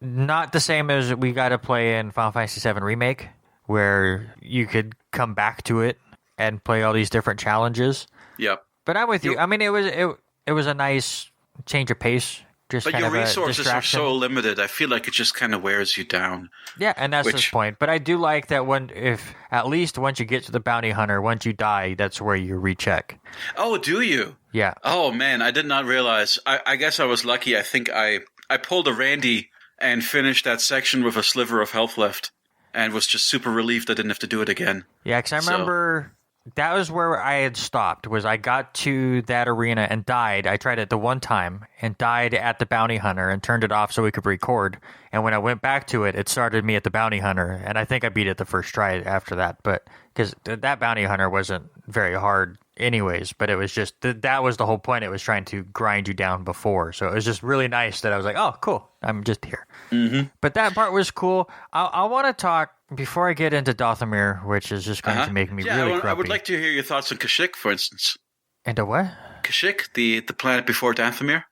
not the same as we got to play in Final Fantasy VII Remake, where you could come back to it and play all these different challenges. Yep. But I'm with you. I mean, it was a nice change of pace. But your resources are so limited. I feel like it just kind of wears you down. Yeah, and that's the point. But I do like that if at least once you get to the bounty hunter, once you die, that's where you recheck. Oh, do you? Yeah. Oh, man, I did not realize. I guess I was lucky. I think I pulled a Randy and finished that section with a sliver of health left and was just super relieved I didn't have to do it again. Yeah, because I remember... That was where I had stopped, was I got to that arena and died. I tried it the one time and died at the bounty hunter and turned it off so we could record. And when I went back to it, it started me at the bounty hunter. And I think I beat it the first try after that. But because that bounty hunter wasn't very hard anyways, but it was just that was the whole point. It was trying to grind you down before, so it was just really nice that I was like, oh, cool, I'm just here. Mm-hmm. But that part was cool. I want to talk before I get into Dathomir, which is just going to make me really grumpy. I would like to hear your thoughts on Kashyyyk, for instance. Into what? Kashyyyk, the planet before Dathomir,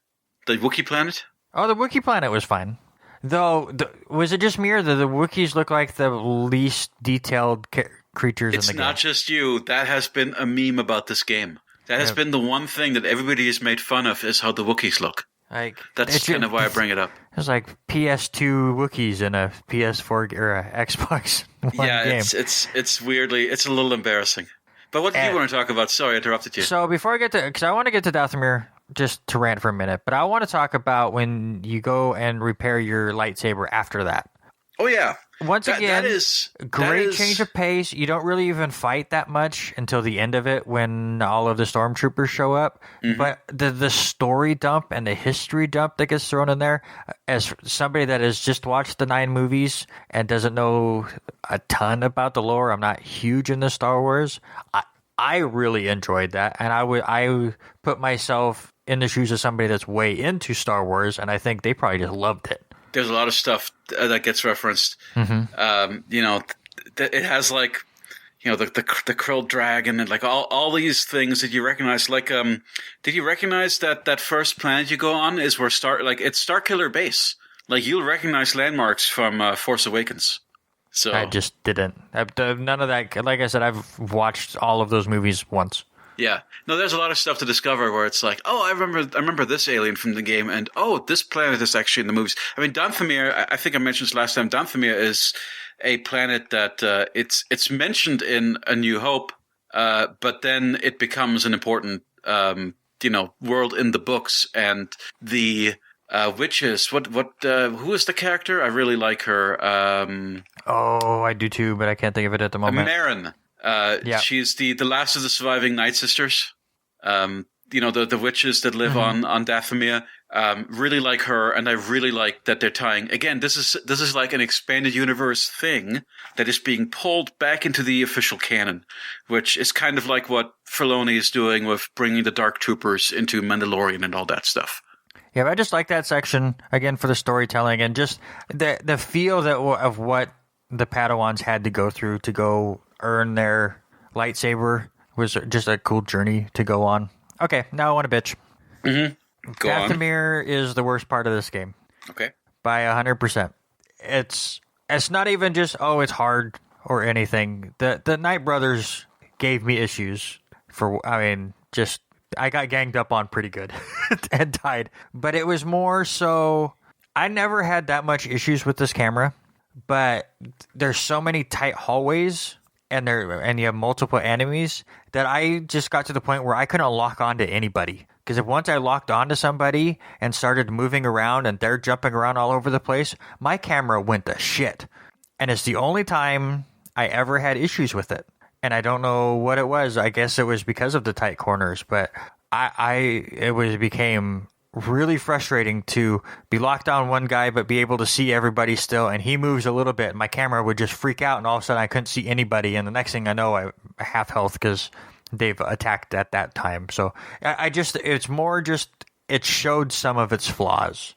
the Wookiee planet. Oh, the Wookiee planet was fine. Though, was it just me or the Wookiees look like the least detailed creatures in the game? It's not just you. That has been a meme about this game. That has been the one thing that everybody has made fun of, is how the Wookiees look. Like, that's kind of why I bring it up. It's like PS2 Wookiees in a PS4 or a Xbox One game. It's weirdly, it's a little embarrassing. But what did you want to talk about? Sorry, I interrupted you. So before I get to, because I want to get to Dathomir, just to rant for a minute, but I want to talk about when you go and repair your lightsaber after that. Oh, yeah. Once again, great change of pace. You don't really even fight that much until the end of it when all of the stormtroopers show up. Mm-hmm. But the story dump and the history dump that gets thrown in there, as somebody that has just watched the 9 movies and doesn't know a ton about the lore, I'm not huge into Star Wars. I really enjoyed that, and I put myself in the shoes of somebody that's way into Star Wars, and I think they probably just loved it. There's a lot of stuff that gets referenced. Mm-hmm. It has like, the Krill dragon and like all these things that you recognize. Like, did you recognize that first planet you go on is where it's Starkiller Base? Like, you'll recognize landmarks from Force Awakens. So I just didn't. None of that. Like I said, I've watched all of those movies once. Yeah. No, there's a lot of stuff to discover where it's like, oh, I remember this alien from the game, and oh, this planet is actually in the movies. I mean, Dathomir, I think I mentioned this last time, Dathomir is a planet that it's mentioned in A New Hope, but then it becomes an important world in the books, and the witches. Who is the character? I really like her. Oh, I do too, but I can't think of it at the moment. Merrin. She's the last of the surviving Night Sisters. The witches that live on Dathomir. Really like her, and I really like that they're tying. Again, this is like an expanded universe thing that is being pulled back into the official canon, which is kind of like what Filoni is doing with bringing the Dark Troopers into Mandalorian and all that stuff. Yeah, but I just like that section again for the storytelling and just the feel of what the Padawans had to go through to go earn their lightsaber was just a cool journey to go on. Okay, now I want to bitch. Mm-hmm. Dathomir is the worst part of this game. Okay. By 100%. It's not even just, it's hard or anything. The Knight Brothers gave me issues I got ganged up on pretty good and died. But it was more so, I never had that much issues with this camera, but there's so many tight hallways and you have multiple enemies that I just got to the point where I couldn't lock onto anybody. Because if once I locked onto somebody and started moving around and they're jumping around all over the place, my camera went to shit. And it's the only time I ever had issues with it. And I don't know what it was. I guess it was because of the tight corners, but it became really frustrating to be locked on one guy but be able to see everybody still, and he moves a little bit and my camera would just freak out and all of a sudden I couldn't see anybody, and the next thing I know I'm half health because they've attacked at that time. So it showed some of its flaws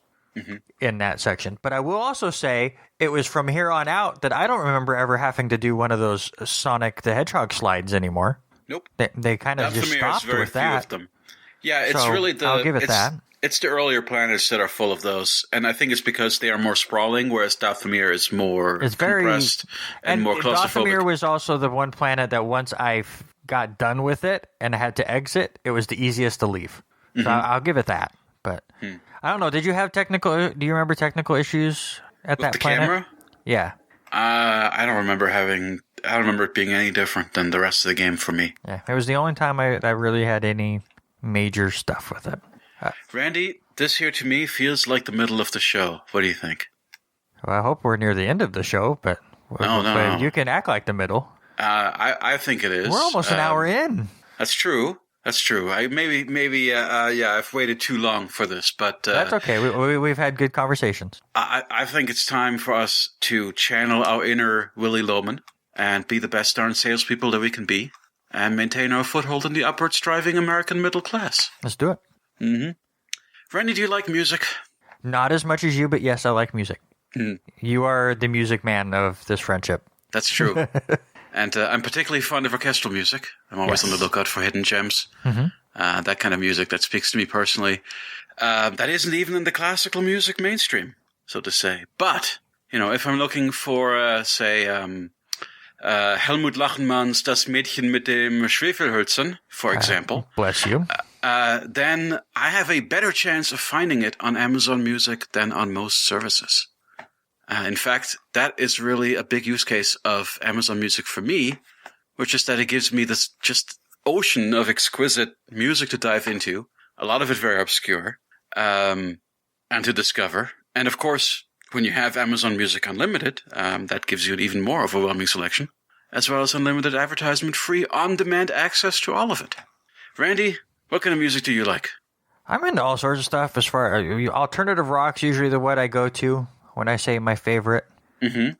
in that section. But I will also say it was from here on out that I don't remember ever having to do one of those Sonic the Hedgehog slides anymore. Nope. They kind of just stopped with that. Of them. Yeah, it's really I'll give it that. It's the earlier planets that are full of those, and I think it's because they are more sprawling, whereas Dathomir is more compressed and more claustrophobic. Dathomir was also the one planet that once I got done with it and I had to exit, it was the easiest to leave. So I'll give it that. But I don't know. Did you have do you remember technical issues at that planet? Camera? Yeah. I don't remember it being any different than the rest of the game for me. Yeah, it was the only time I really had any major stuff with it. Randy, this here to me feels like the middle of the show. What do you think? Well, I hope we're near the end of the show, but no. You can act like the middle. I think it is. We're almost an hour in. That's true. Maybe I've waited too long for this, but that's okay. We've had good conversations. I think it's time for us to channel our inner Willy Loman and be the best darn salespeople that we can be. and maintain our foothold in the upward striving American middle class. Let's do it. Mm-hmm. Randy, do you like music? Not as much as you, but yes, I like music. Mm. You are the music man of this friendship. That's true. And I'm particularly fond of orchestral music. I'm always on the lookout for hidden gems. Mm-hmm. That kind of music that speaks to me personally. That isn't even in the classical music mainstream, so to say. But, if I'm looking for, say, Helmut Lachenmann's Das Mädchen mit dem Schwefelhölzern, for example. Bless you. Then I have a better chance of finding it on Amazon Music than on most services. In fact, that is really a big use case of Amazon Music for me, which is that it gives me this just ocean of exquisite music to dive into, a lot of it very obscure, and to discover. And of course, when you have Amazon Music Unlimited, that gives you an even more overwhelming selection, as well as unlimited advertisement-free on-demand access to all of it. Randy, what kind of music do you like? I'm into all sorts of stuff. As far as alternative rock's usually what I go to when I say my favorite. Mm-hmm.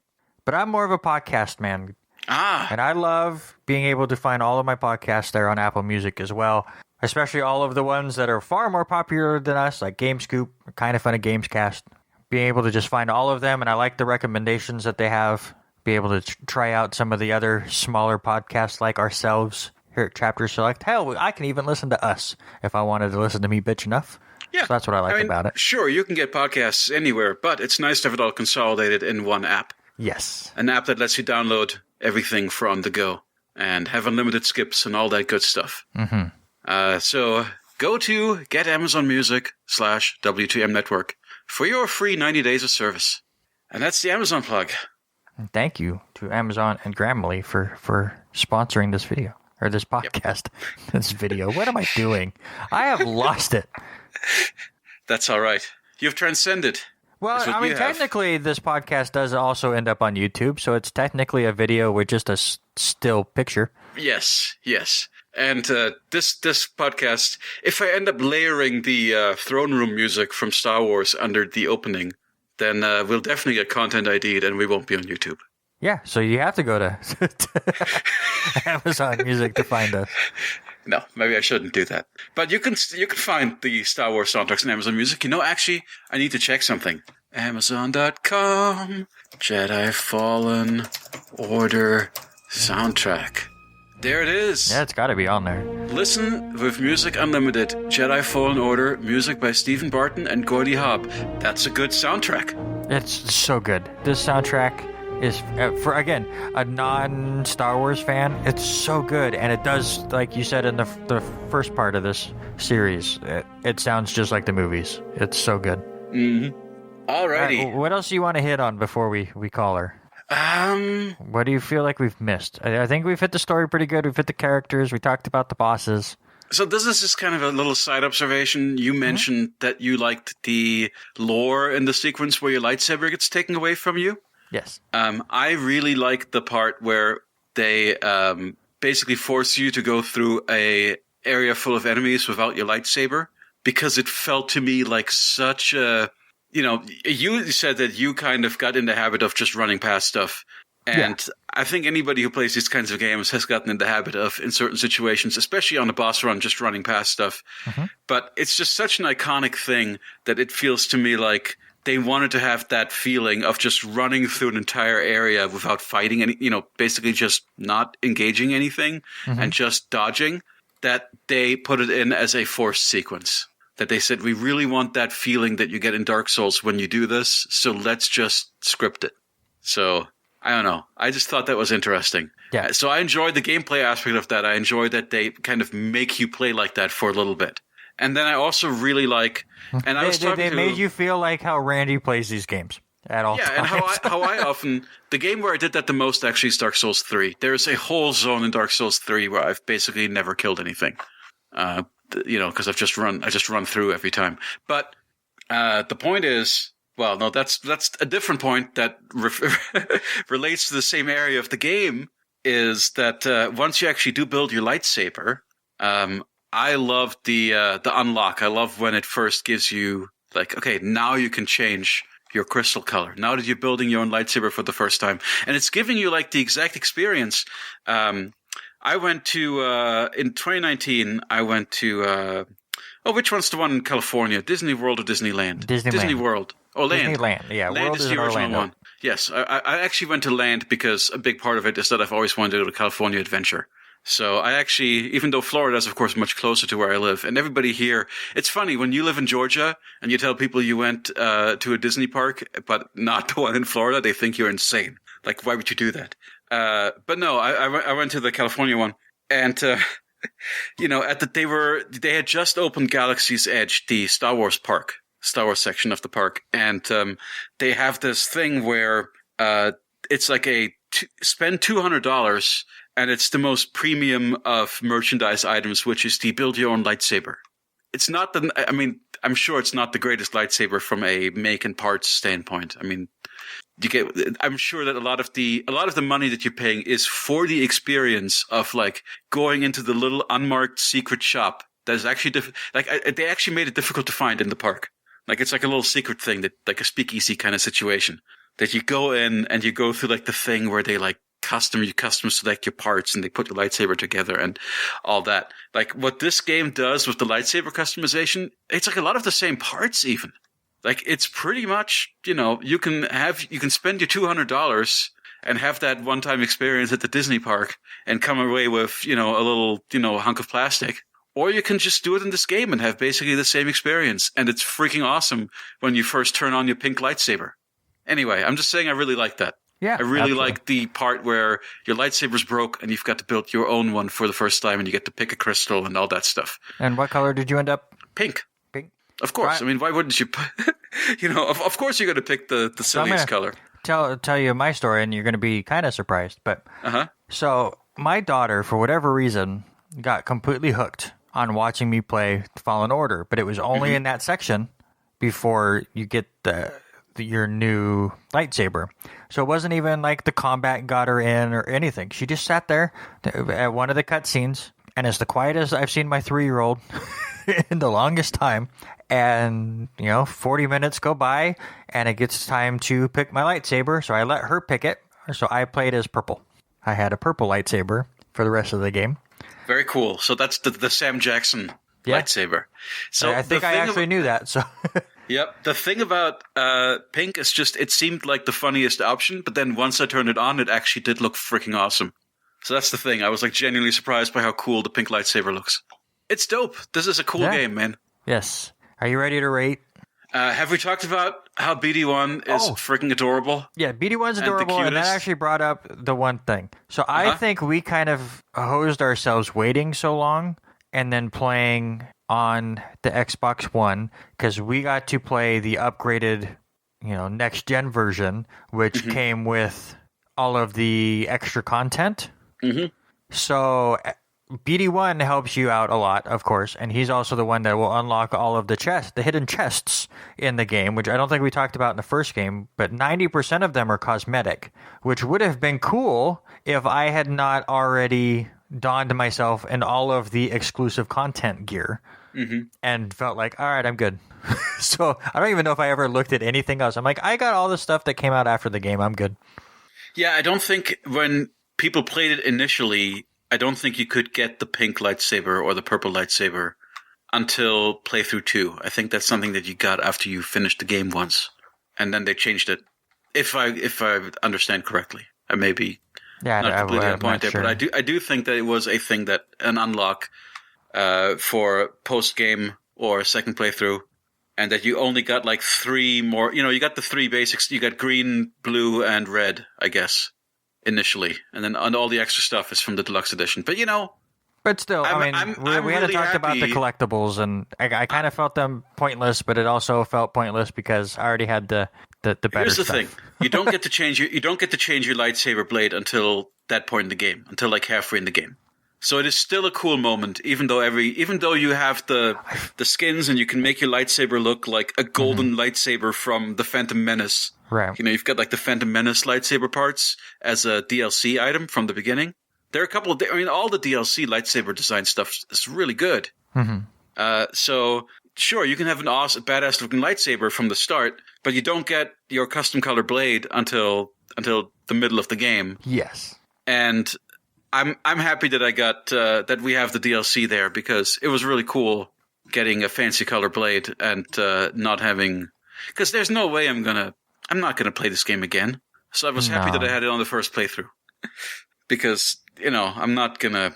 But I'm more of a podcast man. Ah. And I love being able to find all of my podcasts there on Apple Music as well, especially all of the ones that are far more popular than us, like Game Scoop, Kind of Funny Gamescast. Being able to just find all of them, and I like the recommendations that they have. Be able to try out some of the other smaller podcasts like ourselves here at Chapter Select. Hell, I can even listen to us if I wanted to listen to me bitch enough. Yeah. So that's what I like about it. Sure, you can get podcasts anywhere, but it's nice to have it all consolidated in one app. Yes. An app that lets you download everything for on the go and have unlimited skips and all that good stuff. Mm-hmm. So go to GetAmazonMusic/WTM Network for your free 90 days of service. And that's the Amazon plug. Thank you to Amazon and Grammarly for sponsoring this video. Or this podcast. Yep. This video. What am I doing? I have lost it. That's all right. You've transcended. Well, I mean, technically, this podcast does also end up on YouTube, so it's technically a video with just a still picture. Yes. And this podcast, if I end up layering the throne room music from Star Wars under the opening, then we'll definitely get content ID'd and we won't be on YouTube. Yeah, so you have to go to Amazon Music to find us. No, maybe I shouldn't do that. But you can find the Star Wars soundtracks on Amazon Music. Actually, I need to check something. Amazon.com, Jedi Fallen Order soundtrack. There it is. Yeah, it's got to be on there. Listen with Music Unlimited, Jedi Fallen Order, music by Stephen Barton and Gordy Hobb. That's a good soundtrack. It's so good. This soundtrack is, for, again, a non-Star Wars fan, it's so good. And it does, like you said in the first part of this series, it sounds just like the movies. It's so good. Mm-hmm. Alrighty. Right, what else do you want to hit on before we call her? What do you feel like we've missed? I think we've hit the story pretty good. We've hit the characters. We talked about the bosses. So this is just kind of a little side observation. You mentioned that you liked the lore in the sequence where your lightsaber gets taken away from you. Yes. I really like the part where they basically force you to go through a area full of enemies without your lightsaber, because it felt to me like such a... you said that you kind of got in the habit of just running past stuff. And yeah. I think anybody who plays these kinds of games has gotten in the habit of, in certain situations, especially on a boss run, just running past stuff. Mm-hmm. But it's just such an iconic thing that it feels to me like they wanted to have that feeling of just running through an entire area without fighting any, basically just not engaging anything and just dodging, that they put it in as a forced sequence. That they said, we really want that feeling that you get in Dark Souls when you do this, so let's just script it. So, I don't know. I just thought that was interesting. Yeah. So I enjoyed the gameplay aspect of that. I enjoyed that they kind of make you play like that for a little bit. And then I also really like... And I was they made you feel like how Randy plays these games at all times. Yeah, and how I often... The game where I did that the most actually is Dark Souls 3. There's a whole zone in Dark Souls 3 where I've basically never killed anything. Because I just run through every time. But the point is, well, no, that's a different point that relates to the same area of the game. Is that once you actually do build your lightsaber, I love the unlock. I love when it first gives you like, okay, now you can change your crystal color. Now that you're building your own lightsaber for the first time, and it's giving you like the exact experience I went to in 2019. I went to which one's the one in California? Disney World or Disneyland? Disneyland. Disney World. Oh, Land. Disneyland. Yeah, Land World is is the in original Orlando. one. Yes, I actually went to Land because a big part of it is that I've always wanted to go to California Adventure. So I actually, even though Florida is of course much closer to where I live, and everybody here, it's funny when you live in Georgia and you tell people you went to a Disney park, but not the one in Florida, they think you're insane. Like, why would you do that? But no, I went to the California one, and they had just opened Galaxy's Edge, the Star Wars section of the park, and they have this thing where it's like spend $200. And it's the most premium of merchandise items, which is the build your own lightsaber. It's not I'm sure it's not the greatest lightsaber from a make and parts standpoint. I mean, I'm sure that a lot of the money that you're paying is for the experience of like going into the little unmarked secret shop that is actually they actually made it difficult to find in the park. Like it's like a little secret thing that like a speakeasy kind of situation that you go in and you go through like the thing where they like custom select your parts and they put your lightsaber together and all that. Like what this game does with the lightsaber customization, it's like a lot of the same parts even. Like it's pretty much, you can spend your $200 and have that one-time experience at the Disney park and come away with, a little, hunk of plastic. Or you can just do it in this game and have basically the same experience. And it's freaking awesome when you first turn on your pink lightsaber. Anyway, I'm just saying I really like that. Yeah, I really like the part where your lightsaber's broke and you've got to build your own one for the first time and you get to pick a crystal and all that stuff. And what color did you end up? Pink. Pink. Of course. Right. I mean, why wouldn't you? Of course you're going to pick the silliest color. Tell you my story, and you're going to be kind of surprised. But So my daughter, for whatever reason, got completely hooked on watching me play Fallen Order, but it was only in that section before you get your new lightsaber. So it wasn't even like the combat got her in or anything. She just sat there at one of the cutscenes, and it's the quietest I've seen my 3-year-old in the longest time. And 40 minutes go by, and it gets time to pick my lightsaber. So I let her pick it. So I played as purple. I had a purple lightsaber for the rest of the game. Very cool. So that's the Sam Jackson lightsaber. So I think I actually knew that. So. Yep. The thing about pink is just it seemed like the funniest option, but then once I turned it on, it actually did look freaking awesome. So that's the thing. I was like genuinely surprised by how cool the pink lightsaber looks. It's dope. This is a cool game, man. Yes. Are you ready to rate? Have we talked about how BD1 is freaking adorable? Yeah, BD1's adorable, and that actually brought up the one thing. So I think we kind of hosed ourselves waiting so long and then playing on the Xbox One because we got to play the upgraded, next gen version, which came with all of the extra content. So BD1 helps you out a lot, of course, and he's also the one that will unlock all of the hidden chests in the game, which I don't think we talked about in the first game, but 90% of them are cosmetic, which would have been cool if I had not already donned myself in all of the exclusive content gear and felt like, all right, I'm good. So I don't even know if I ever looked at anything else. I'm like, I got all the stuff that came out after the game. I'm good. Yeah, I don't think when people played it initially, I don't think you could get the pink lightsaber or the purple lightsaber until playthrough 2. I think that's something that you got after you finished the game once, and then they changed it. If I understand correctly, I may be not completely on point there, but I do think that it was a thing that an unlock for post game or second playthrough, and that you only got like 3 more. You got the 3 basics. You got green, blue, and red, I guess, initially, and then all the extra stuff is from the deluxe edition. But but still, we had really to talk about the collectibles, and I kind of felt them pointless, but it also felt pointless because I already had the better Here's the stuff. thing: you don't get to change your lightsaber blade until that point in the game, until like halfway in the game. So it is still a cool moment, even though you have the skins and you can make your lightsaber look like a golden lightsaber from the Phantom Menace. Right. You've got like the Phantom Menace lightsaber parts as a DLC item from the beginning. There are a couple of, all the DLC lightsaber design stuff is really good. So sure, you can have an awesome, badass looking lightsaber from the start, but you don't get your custom color blade until the middle of the game. Yes. And I'm happy that I got that we have the DLC there, because it was really cool getting a fancy color blade and not having, because there's no way I'm not gonna play this game again. So I was happy that I had it on the first playthrough, because I'm not gonna.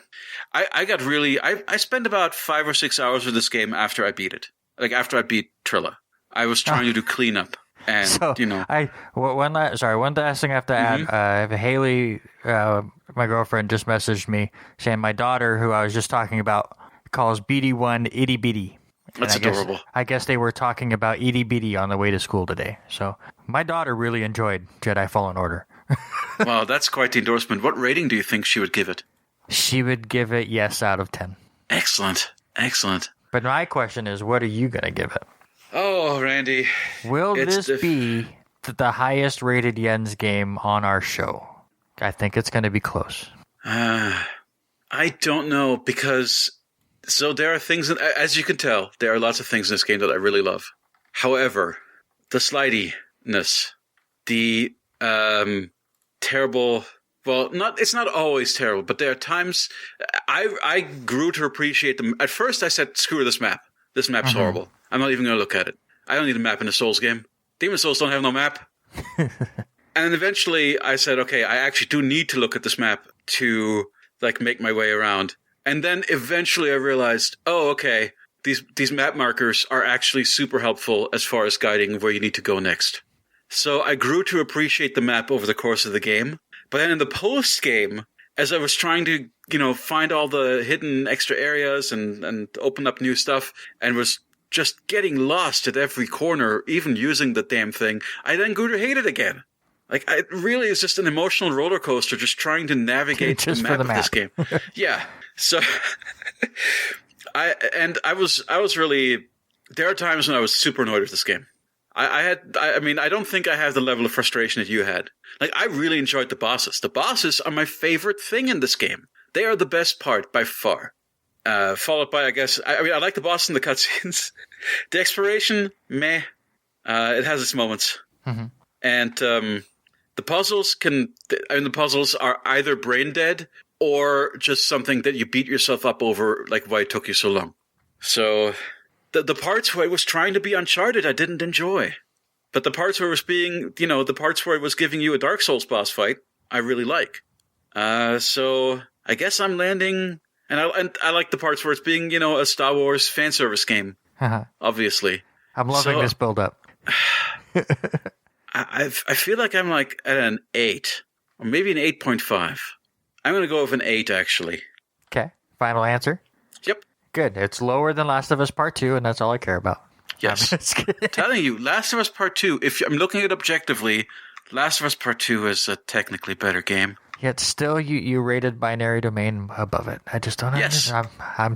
I spent about 5 or 6 hours with this game after I beat it. Like after I beat Trilla, I was trying to do cleanup. And So one last thing I have to add. Haley, my girlfriend, just messaged me saying my daughter, who I was just talking about, calls BD1 itty bitty. That's adorable. I guess they were talking about itty bitty on the way to school today. So my daughter really enjoyed Jedi Fallen Order. Wow, that's quite the endorsement. What rating do you think she would give it? She would give it yes out of 10. Excellent. But my question is, what are you gonna give it? Oh, Randy. Will this be the highest rated Jens game on our show? I think it's going to be close. I don't know, because there are things, as you can tell, there are lots of things in this game that I really love. However, the slidiness, the terrible, it's not always terrible, but there are times I grew to appreciate them. At first I said, screw this map. This map's horrible. I'm not even going to look at it. I don't need a map in a Souls game. Demon Souls don't have no map. And then eventually I said, okay, I actually do need to look at this map to make my way around. And then eventually I realized, oh, okay, these map markers are actually super helpful as far as guiding where you need to go next. So I grew to appreciate the map over the course of the game. But then in the post-game, as I was trying to, find all the hidden extra areas and open up new stuff, and was just getting lost at every corner, even using the damn thing, I then grew to hate it again. It really is just an emotional roller coaster just trying to navigate the map of this game. Yeah. So I was really, there are times when I was super annoyed with this game. I don't think I have the level of frustration that you had. I really enjoyed the bosses. The bosses are my favorite thing in this game. They are the best part by far. Followed by, I guess, I like the boss in the cutscenes. The exploration, meh. It has its moments. Mm-hmm. And the puzzles are either brain dead or just something that you beat yourself up over, why it took you so long. So the parts where it was trying to be Uncharted, I didn't enjoy. But the parts where it was the parts where it was giving you a Dark Souls boss fight, I really like. So I guess I'm landing, and I like the parts where it's being, a Star Wars fan service game. Obviously, I'm loving this build up. I feel like I'm at an 8, or maybe an 8.5. I'm going to go with an 8 actually. Okay, final answer. Yep. Good. It's lower than Last of Us Part 2, and that's all I care about. Yes. Telling you, Last of Us Part 2, if I'm looking at it objectively, Last of Us Part 2 is a technically better game. Yet still, you rated Binary Domain above it. I just don't understand. I'm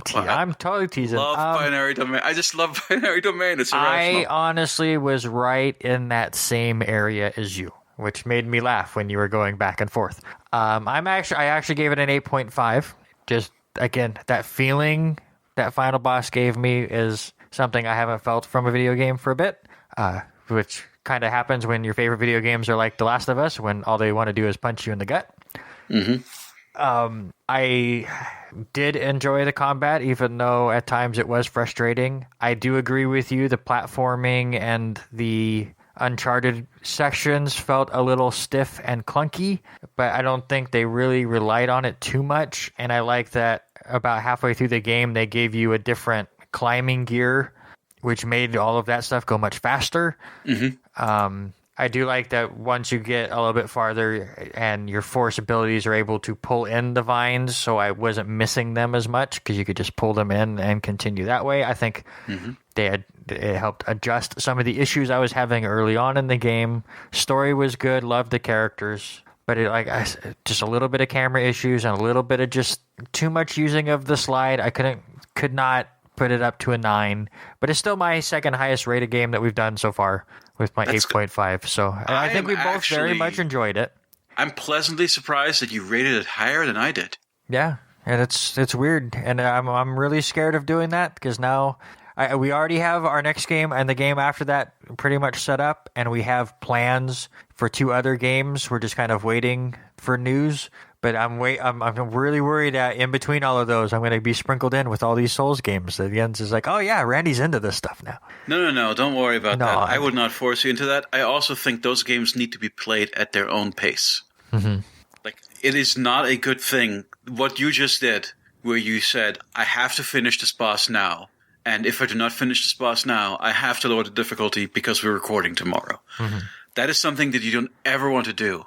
totally teasing. Love Binary Domain. I just love Binary Domain. It's irrational. I honestly was right in that same area as you, which made me laugh when you were going back and forth. I actually gave it an 8.5. Just, again, that feeling that final boss gave me is something I haven't felt from a video game for a bit, which kind of happens when your favorite video games are like The Last of Us, when all they want to do is punch you in the gut. Mm-hmm. I did enjoy the combat, even though at times it was frustrating. I do agree with you. The platforming and the Uncharted sections felt a little stiff and clunky, but I don't think they really relied on it too much. And I like that about halfway through the game, they gave you a different climbing gear, which made all of that stuff go much faster. Mm-hmm. I do like that once you get a little bit farther and your force abilities are able to pull in the vines, so I wasn't missing them as much because you could just pull them in and continue that way. I think it helped adjust some of the issues I was having early on in the game. Story was good, loved the characters, but just a little bit of camera issues and a little bit of just too much using of the slide. I could not put it up to a 9, but it's still my second highest rated game that we've done so far with my 8.5. So I think we both very much enjoyed it. I'm pleasantly surprised that you rated it higher than I did. Yeah, and it's weird, and I'm really scared of doing that because now we already have our next game and the game after that pretty much set up, and we have plans for 2 other games. We're just kind of waiting for news. But I'm really worried that in between all of those, I'm going to be sprinkled in with all these Souls games. That Jens is like, oh yeah, Randy's into this stuff now. No. Don't worry about that. I would not force you into that. I also think those games need to be played at their own pace. Mm-hmm. Like, it is not a good thing what you just did, where you said, I have to finish this boss now. And if I do not finish this boss now, I have to lower the difficulty because we're recording tomorrow. Mm-hmm. That is something that you don't ever want to do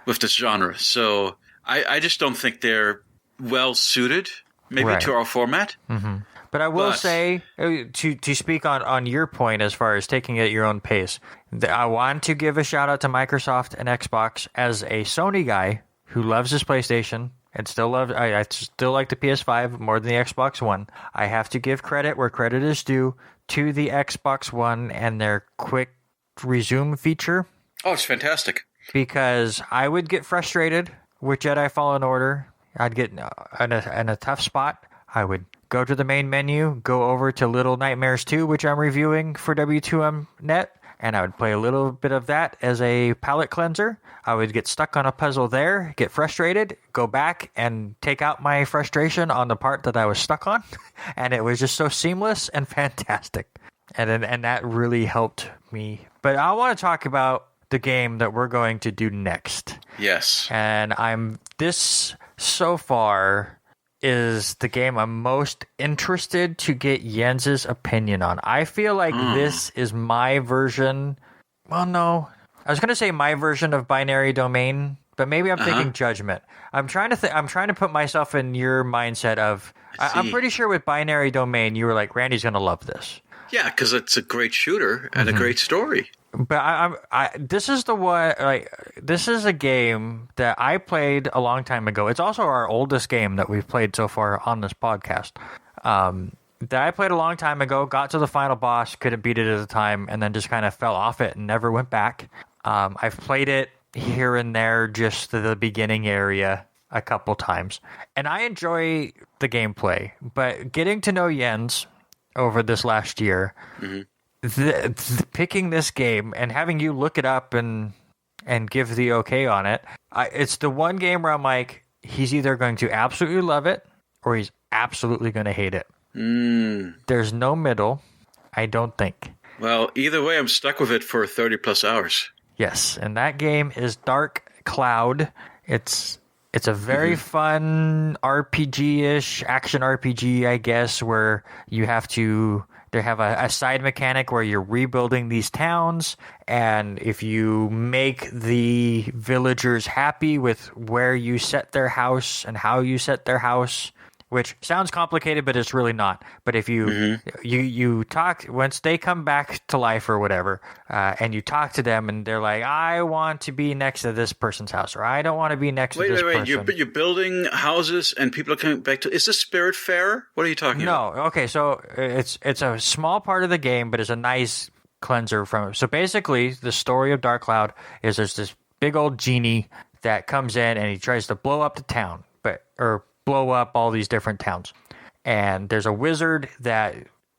with this genre. So I just don't think they're well suited, maybe, to our format. Mm-hmm. But I will say, to speak on your point as far as taking it at your own pace, I want to give a shout out to Microsoft and Xbox. As a Sony guy who loves his PlayStation and still I still like the PS5 more than the Xbox One, I have to give credit where credit is due to the Xbox One and their quick resume feature. Oh, it's fantastic. Because I would get frustrated with Jedi Fallen Order. I'd get in a tough spot. I would go to the main menu, go over to Little Nightmares 2, which I'm reviewing for W2M.net, and I would play a little bit of that as a palate cleanser. I would get stuck on a puzzle there, get frustrated, go back and take out my frustration on the part that I was stuck on, and it was just so seamless and fantastic. And that really helped me. But I want to talk about the game that we're going to do next. Yes. And this so far is the game I'm most interested to get Jens's opinion on. I feel like this is my version. Well, no. I was going to say my version of Binary Domain, but maybe I'm thinking Judgment. I'm trying to put myself in your mindset of I'm pretty sure with Binary Domain you were like, Randy's going to love this. Yeah, because it's a great shooter and a great story. But this is the one. Like, this is a game that I played a long time ago. It's also our oldest game that we've played so far on this podcast. That I played a long time ago. Got to the final boss, couldn't beat it at the time, and then just kind of fell off it and never went back. I've played it here and there, just to the beginning area a couple times, and I enjoy the gameplay. But getting to know Jens over this last year. Mm-hmm. Picking this game and having you look it up and give the okay on it, it's the one game where I'm like, he's either going to absolutely love it or he's absolutely going to hate it. There's no middle, I don't think. Well, either way, I'm stuck with it for 30 plus hours. Yes, and that game is Dark Cloud. It's a very fun RPG-ish, action RPG, I guess, where you have to... They have a side mechanic where you're rebuilding these towns, and if you make the villagers happy with where you set their house and how you set their house, which sounds complicated, but it's really not. But if you you talk, once they come back to life or whatever, and you talk to them, and they're like, I want to be next to this person's house, or I don't want to be next to this person. You're building houses, and people are coming back to... Is this Spiritfarer? What are you talking about? No, okay, so it's a small part of the game, but it's a nice cleanser from it. So basically, the story of Dark Cloud is there's this big old genie that comes in, and he tries to blow up the town, blow up all these different towns. And there's a wizard that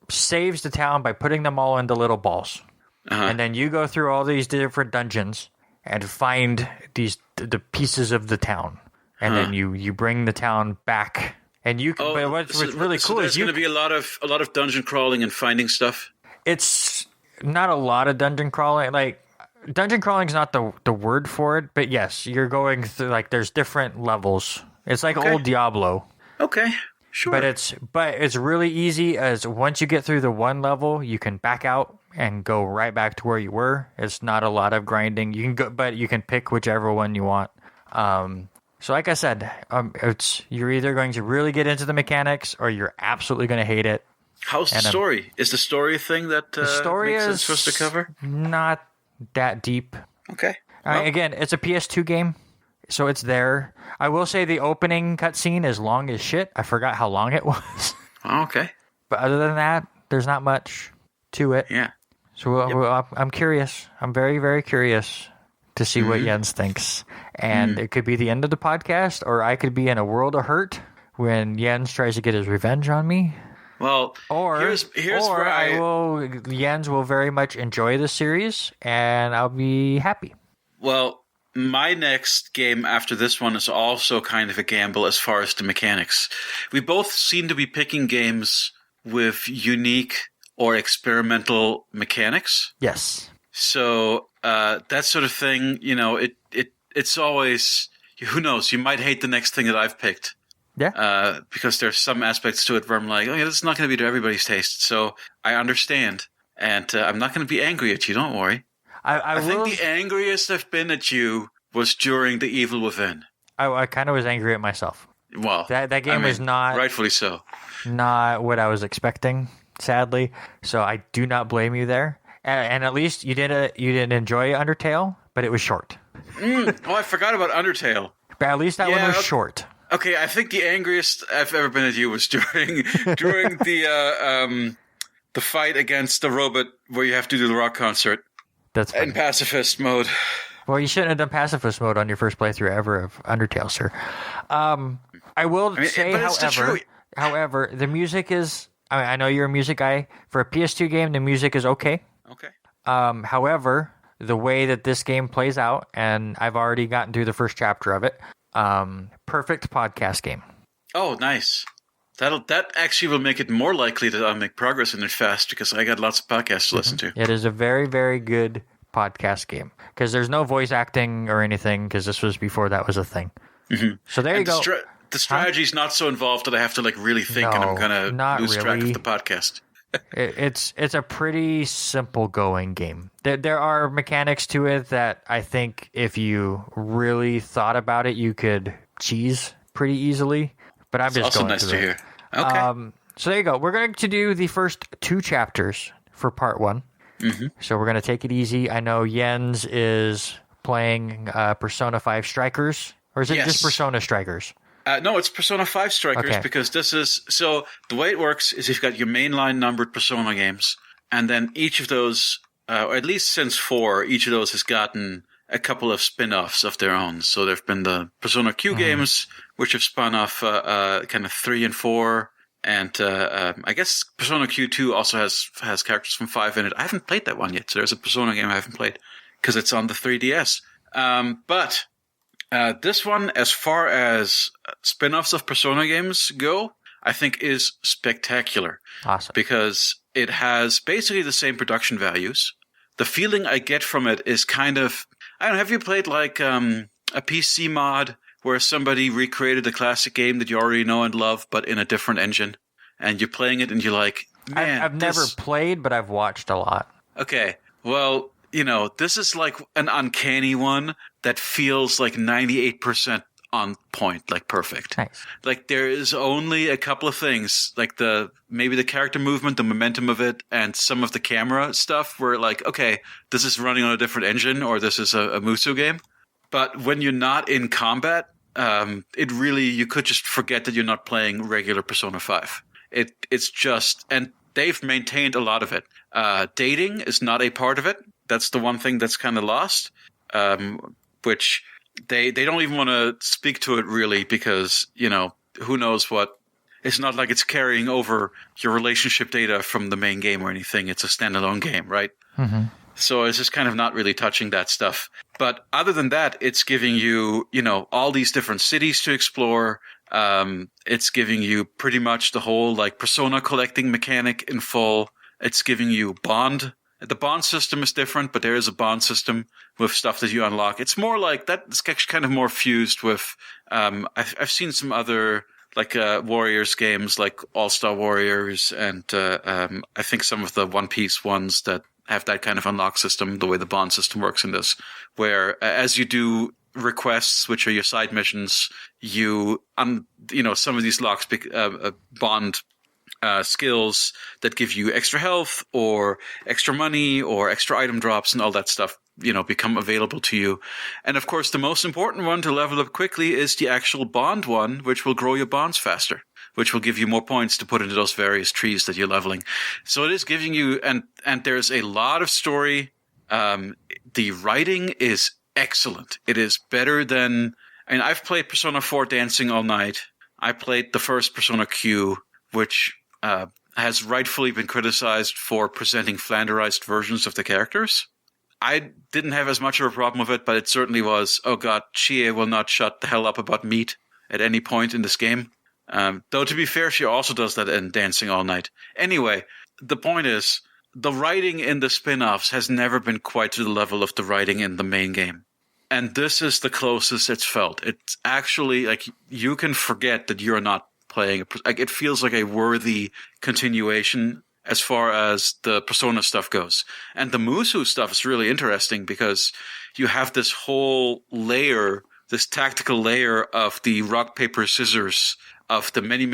saves the town by putting them all into little balls. And then you go through all these different dungeons and find the pieces of the town. And then you bring the town back. And you can, but what's really cool is there's going to be a lot of dungeon crawling and finding stuff. It's not a lot of dungeon crawling. Like, dungeon crawling is not the word for it, but yes, you're going through, like, there's different levels. It's like old Diablo. Okay, sure. But it's really easy, as once you get through the one level, you can back out and go right back to where you were. It's not a lot of grinding. You can go, but you can pick whichever one you want. So like I said, you're either going to really get into the mechanics or you're absolutely going to hate it. How's the story? Is the story a thing that the story makes is sense for us to cover? Not that deep. Okay. Again, it's a PS2 game, so it's there. I will say the opening cutscene is long as shit. I forgot how long it was. Okay. But other than that, there's not much to it. Yeah. So I'm curious. I'm very, very curious to see what Jens thinks. And it could be the end of the podcast, or I could be in a world of hurt when Jens tries to get his revenge on me. Well, here's where Jens will very much enjoy the series, and I'll be happy. Well, my next game after this one is also kind of a gamble as far as the mechanics. We both seem to be picking games with unique or experimental mechanics. Yes. So that sort of thing, it's always, who knows, you might hate the next thing that I've picked. Yeah. Because there's some aspects to it where I'm like, oh yeah, this is not going to be to everybody's taste. So I understand. And I'm not going to be angry at you, don't worry. I think the angriest I've been at you was during The Evil Within. I kind of was angry at myself. Well, that game was not... Rightfully so. Not what I was expecting, sadly. So I do not blame you there. And at least you didn't enjoy Undertale, but it was short. Oh, I forgot about Undertale. But at least that one was short. Okay, I think the angriest I've ever been at you was during the fight against the robot where you have to do the rock concert. That's funny. In pacifist mode. Well, you shouldn't have done pacifist mode on your first playthrough ever of Undertale, sir. I will say, however, the music is... I know you're a music guy. For a PS2 game, the music is okay. Okay. However, the way that this game plays out, and I've already gotten through the first chapter of it, perfect podcast game. Oh, nice. That actually will make it more likely that I'll make progress in it fast because I got lots of podcasts to listen to. It is a very, very good podcast game because there's no voice acting or anything because this was before that was a thing. Mm-hmm. So there you go. The strategy's not so involved that I have to really think and I'm going to lose track of the podcast. It's a pretty simple going game. There are mechanics to it that I think if you really thought about it, you could cheese pretty easily. But I'm just going also nice to hear. Okay. So there you go. We're going to do the first 2 chapters for part 1. Mm-hmm. So we're going to take it easy. I know Jens is playing Persona 5 Strikers. Or is it just Persona Strikers? No, it's Persona 5 Strikers because this is... So the way it works is you've got your mainline numbered Persona games, and then each of those, or at least since 4, each of those has gotten a couple of spin-offs of their own. So there have been the Persona Q games, which have spun off kind of 3 and 4, and I guess Persona Q2 also has characters from 5 in it. I haven't played that one yet, so there's a Persona game I haven't played because it's on the 3DS. But this one, as far as spin-offs of Persona games go, I think is spectacular. Awesome. Because it has basically the same production values. The feeling I get from it is kind of... I don't know, have you played like a PC mod where somebody recreated a classic game that you already know and love, but in a different engine? And you're playing it and you're like, man, I've never played, but I've watched a lot. Okay, well, this is like an uncanny one that feels like 98% on point, like perfect. Nice. Like there is only a couple of things, like maybe the character movement, the momentum of it, and some of the camera stuff where like, okay, this is running on a different engine or this is a Musou game. But when you're not in combat, you could just forget that you're not playing regular Persona 5. It's just, and they've maintained a lot of it. Dating is not a part of it. That's the one thing that's kind of lost, which they don't even want to speak to it really because, who knows what. It's not like it's carrying over your relationship data from the main game or anything. It's a standalone game, right? Mm-hmm. So it's just kind of not really touching that stuff. But other than that, it's giving you, all these different cities to explore. It's giving you pretty much the whole Persona collecting mechanic in full. It's giving you bond. The bond system is different, but there is a bond system with stuff that you unlock. It's more like that. It's actually kind of more fused with. I've seen some other Warriors games like All-Star Warriors, and I think some of the One Piece ones that have that kind of unlock system. The way the bond system works in this, where as you do requests, which are your side missions, some of these locks bond. Skills that give you extra health or extra money or extra item drops and all that stuff, become available to you. And of course, the most important one to level up quickly is the actual bond one, which will grow your bonds faster, which will give you more points to put into those various trees that you're leveling. So it is giving you, and there's a lot of story. The writing is excellent. It is better than, I've played Persona 4 Dancing All Night. I played the first Persona Q, which has rightfully been criticized for presenting Flanderized versions of the characters. I didn't have as much of a problem with it, but it certainly was, oh god, Chie will not shut the hell up about meat at any point in this game. Though to be fair, she also does that in Dancing All Night. Anyway, the point is, the writing in the spin-offs has never been quite to the level of the writing in the main game. And this is the closest it's felt. It's actually, like, you can forget that you're not playing. Like, it feels like a worthy continuation as far as the Persona stuff goes. And the Musu stuff is really interesting because you have this whole layer, this tactical layer of the rock, paper, scissors of the many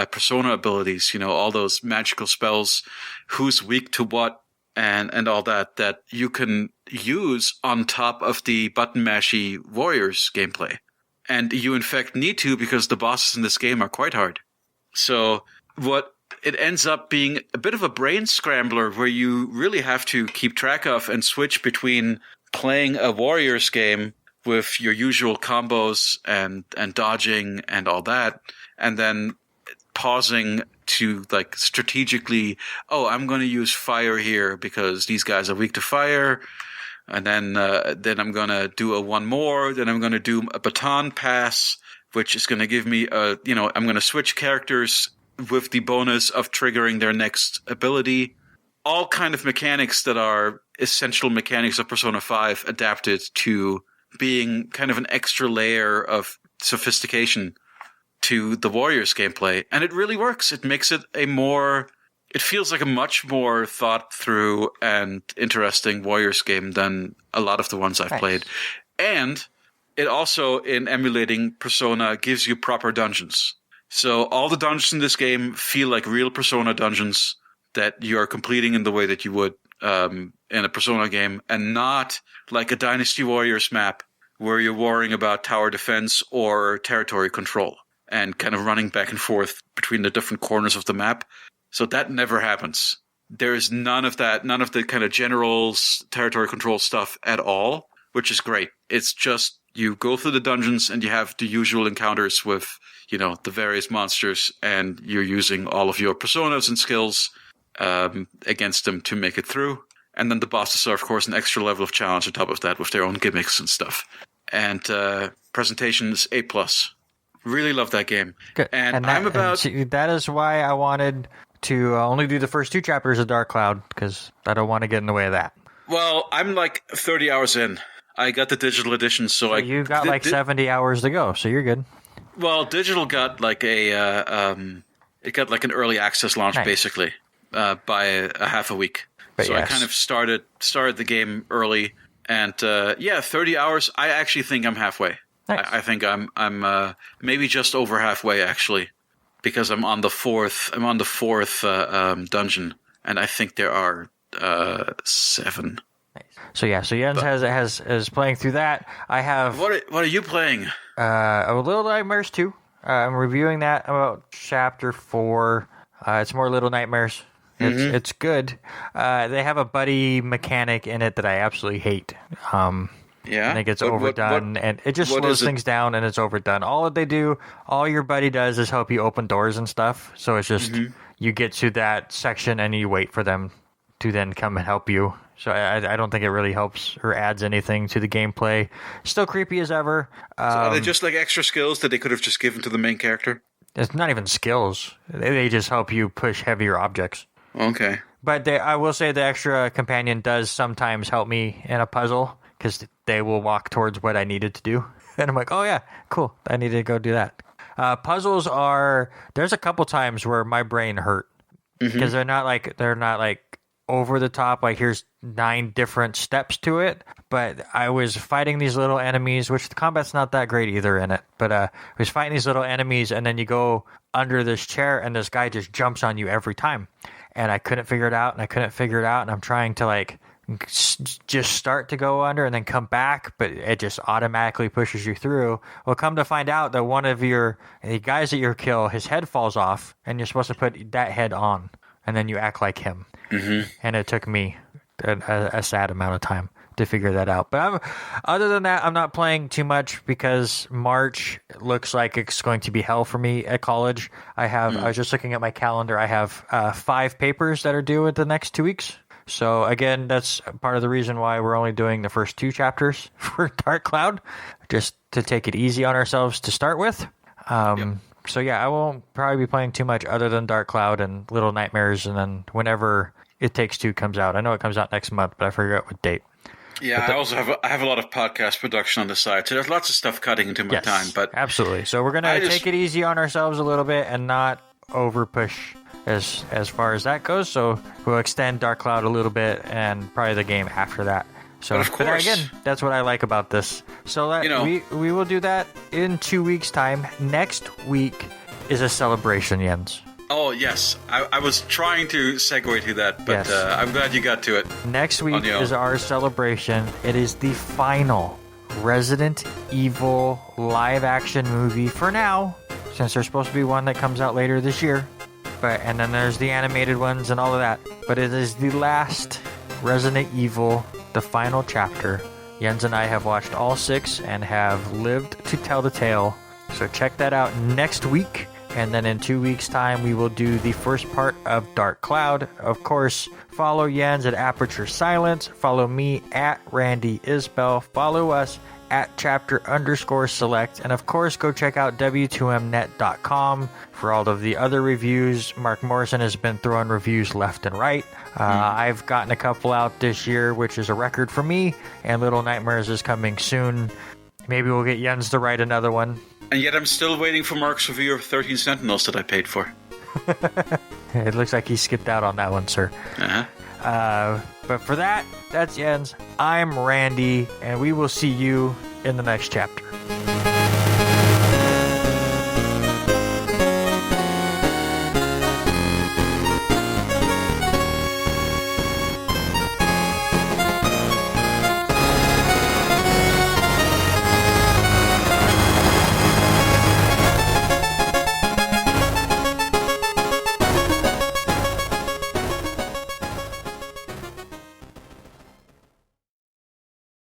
Persona abilities, all those magical spells, who's weak to what, and all that you can use on top of the button mashy warriors gameplay. And you in fact need to, because the bosses in this game are quite hard. So what it ends up being a bit of a brain scrambler where you really have to keep track of and switch between playing a warriors game with your usual combos and dodging and all that, and then pausing to like strategically, I'm going to use fire here because these guys are weak to fire, and then I'm going to do a one more, then I'm going to do a baton pass, which is going to give me I'm going to switch characters with the bonus of triggering their next ability. All kind of mechanics that are essential mechanics of Persona 5 adapted to being kind of an extra layer of sophistication to the Warriors gameplay. And it really works. It makes it it feels like a much more thought through and interesting Warriors game than a lot of the ones I've played. And it also, in emulating Persona, gives you proper dungeons. So all the dungeons in this game feel like real Persona dungeons that you are completing in the way that you would in a Persona game, and not like a Dynasty Warriors map where you're worrying about tower defense or territory control and kind of running back and forth between the different corners of the map. So that never happens. There's none of that, none of the kind of generals, territory control stuff at all, which is great. It's just you go through the dungeons and you have the usual encounters with, the various monsters, and you're using all of your personas and skills against them to make it through. And then the bosses are, of course, an extra level of challenge on top of that with their own gimmicks and stuff. And presentation is A+. Really love that game. Good. And that is why I wanted to only do the first 2 chapters of Dark Cloud, because I don't want to get in the way of that. Well, I'm like 30 hours in. I got the digital edition, so you got 70 hours to go, so you're good. Well, digital got like an early access launch, basically, by a half a week. But so yes. I kind of started the game early, and 30 hours. I actually think I'm halfway. Nice. I think I'm maybe just over halfway actually, because I'm on the fourth dungeon, and I think there are 7. Nice. So Jens is playing through that. I have. What are you playing? Little Nightmares 2. I'm reviewing that about chapter 4. It's more Little Nightmares. It's good. They have a buddy mechanic in it that I absolutely hate. Yeah, and it gets overdone, and it just slows things down, and it's overdone. All your buddy does is help you open doors and stuff. So it's just you get to that section and you wait for them to then come and help you. So I don't think it really helps or adds anything to the gameplay. Still creepy as ever. So are they just like extra skills that they could have just given to the main character? It's not even skills. They just help you push heavier objects. Okay. But I will say the extra companion does sometimes help me in a puzzle, because they will walk towards what I needed to do. And I'm like, oh yeah, cool. I need to go do that. Puzzles there's a couple times where my brain hurt, because they're not like over the top, like here's 9 different steps to it. But I was fighting these little enemies, which the combat's not that great either in it. But I was fighting these little enemies, and then you go under this chair, and this guy just jumps on you every time. And I couldn't figure it out, and I'm trying to just start to go under and then come back, but it just automatically pushes you through. Well, come to find out that one of the guys that you kill, his head falls off, and you're supposed to put that head on, and then you act like him. And it took me a sad amount of time to figure that out. But other than that, I'm not playing too much, because March looks like it's going to be hell for me at college. I was just looking at my calendar. I have 5 papers that are due in the next 2 weeks. So again, that's part of the reason why we're only doing the first 2 chapters for Dark Cloud, just to take it easy on ourselves to start with. So yeah, I won't probably be playing too much other than Dark Cloud and Little Nightmares, and then whenever It Takes Two comes out. I know it comes out next month, but I forget what date. Yeah, I have a lot of podcast production on the side, so there's lots of stuff cutting into my time. But absolutely. So we're gonna take it easy on ourselves a little bit and not over push as far as that goes. So we'll extend Dark Cloud a little bit and probably the game after that. So, but again, that's what I like about this. So we will do that in 2 weeks' time. Next week is a celebration, Jens. Oh, yes. I was trying to segue to that, but I'm glad you got to it. Next week is our celebration. It is the final Resident Evil live-action movie for now, since there's supposed to be one that comes out later this year. And then there's the animated ones and all of that. But it is the last Resident Evil, the final chapter. Jens and I have watched all 6 and have lived to tell the tale. So check that out next week. And then in 2 weeks' time, we will do the first part of Dark Cloud. Of course, follow Jens at Aperture Silence. Follow me at Randy Isbell. Follow us at chapter_select. And of course, go check out w2mnet.com for all of the other reviews. Mark Morrison has been throwing reviews left and right. I've gotten a couple out this year, which is a record for me. And Little Nightmares is coming soon. Maybe we'll get Jens to write another one. And yet I'm still waiting for Mark's review of 13 Sentinels that I paid for. It looks like he skipped out on that one, sir. But for that's Jens. I'm Randy, and we will see you in the next chapter.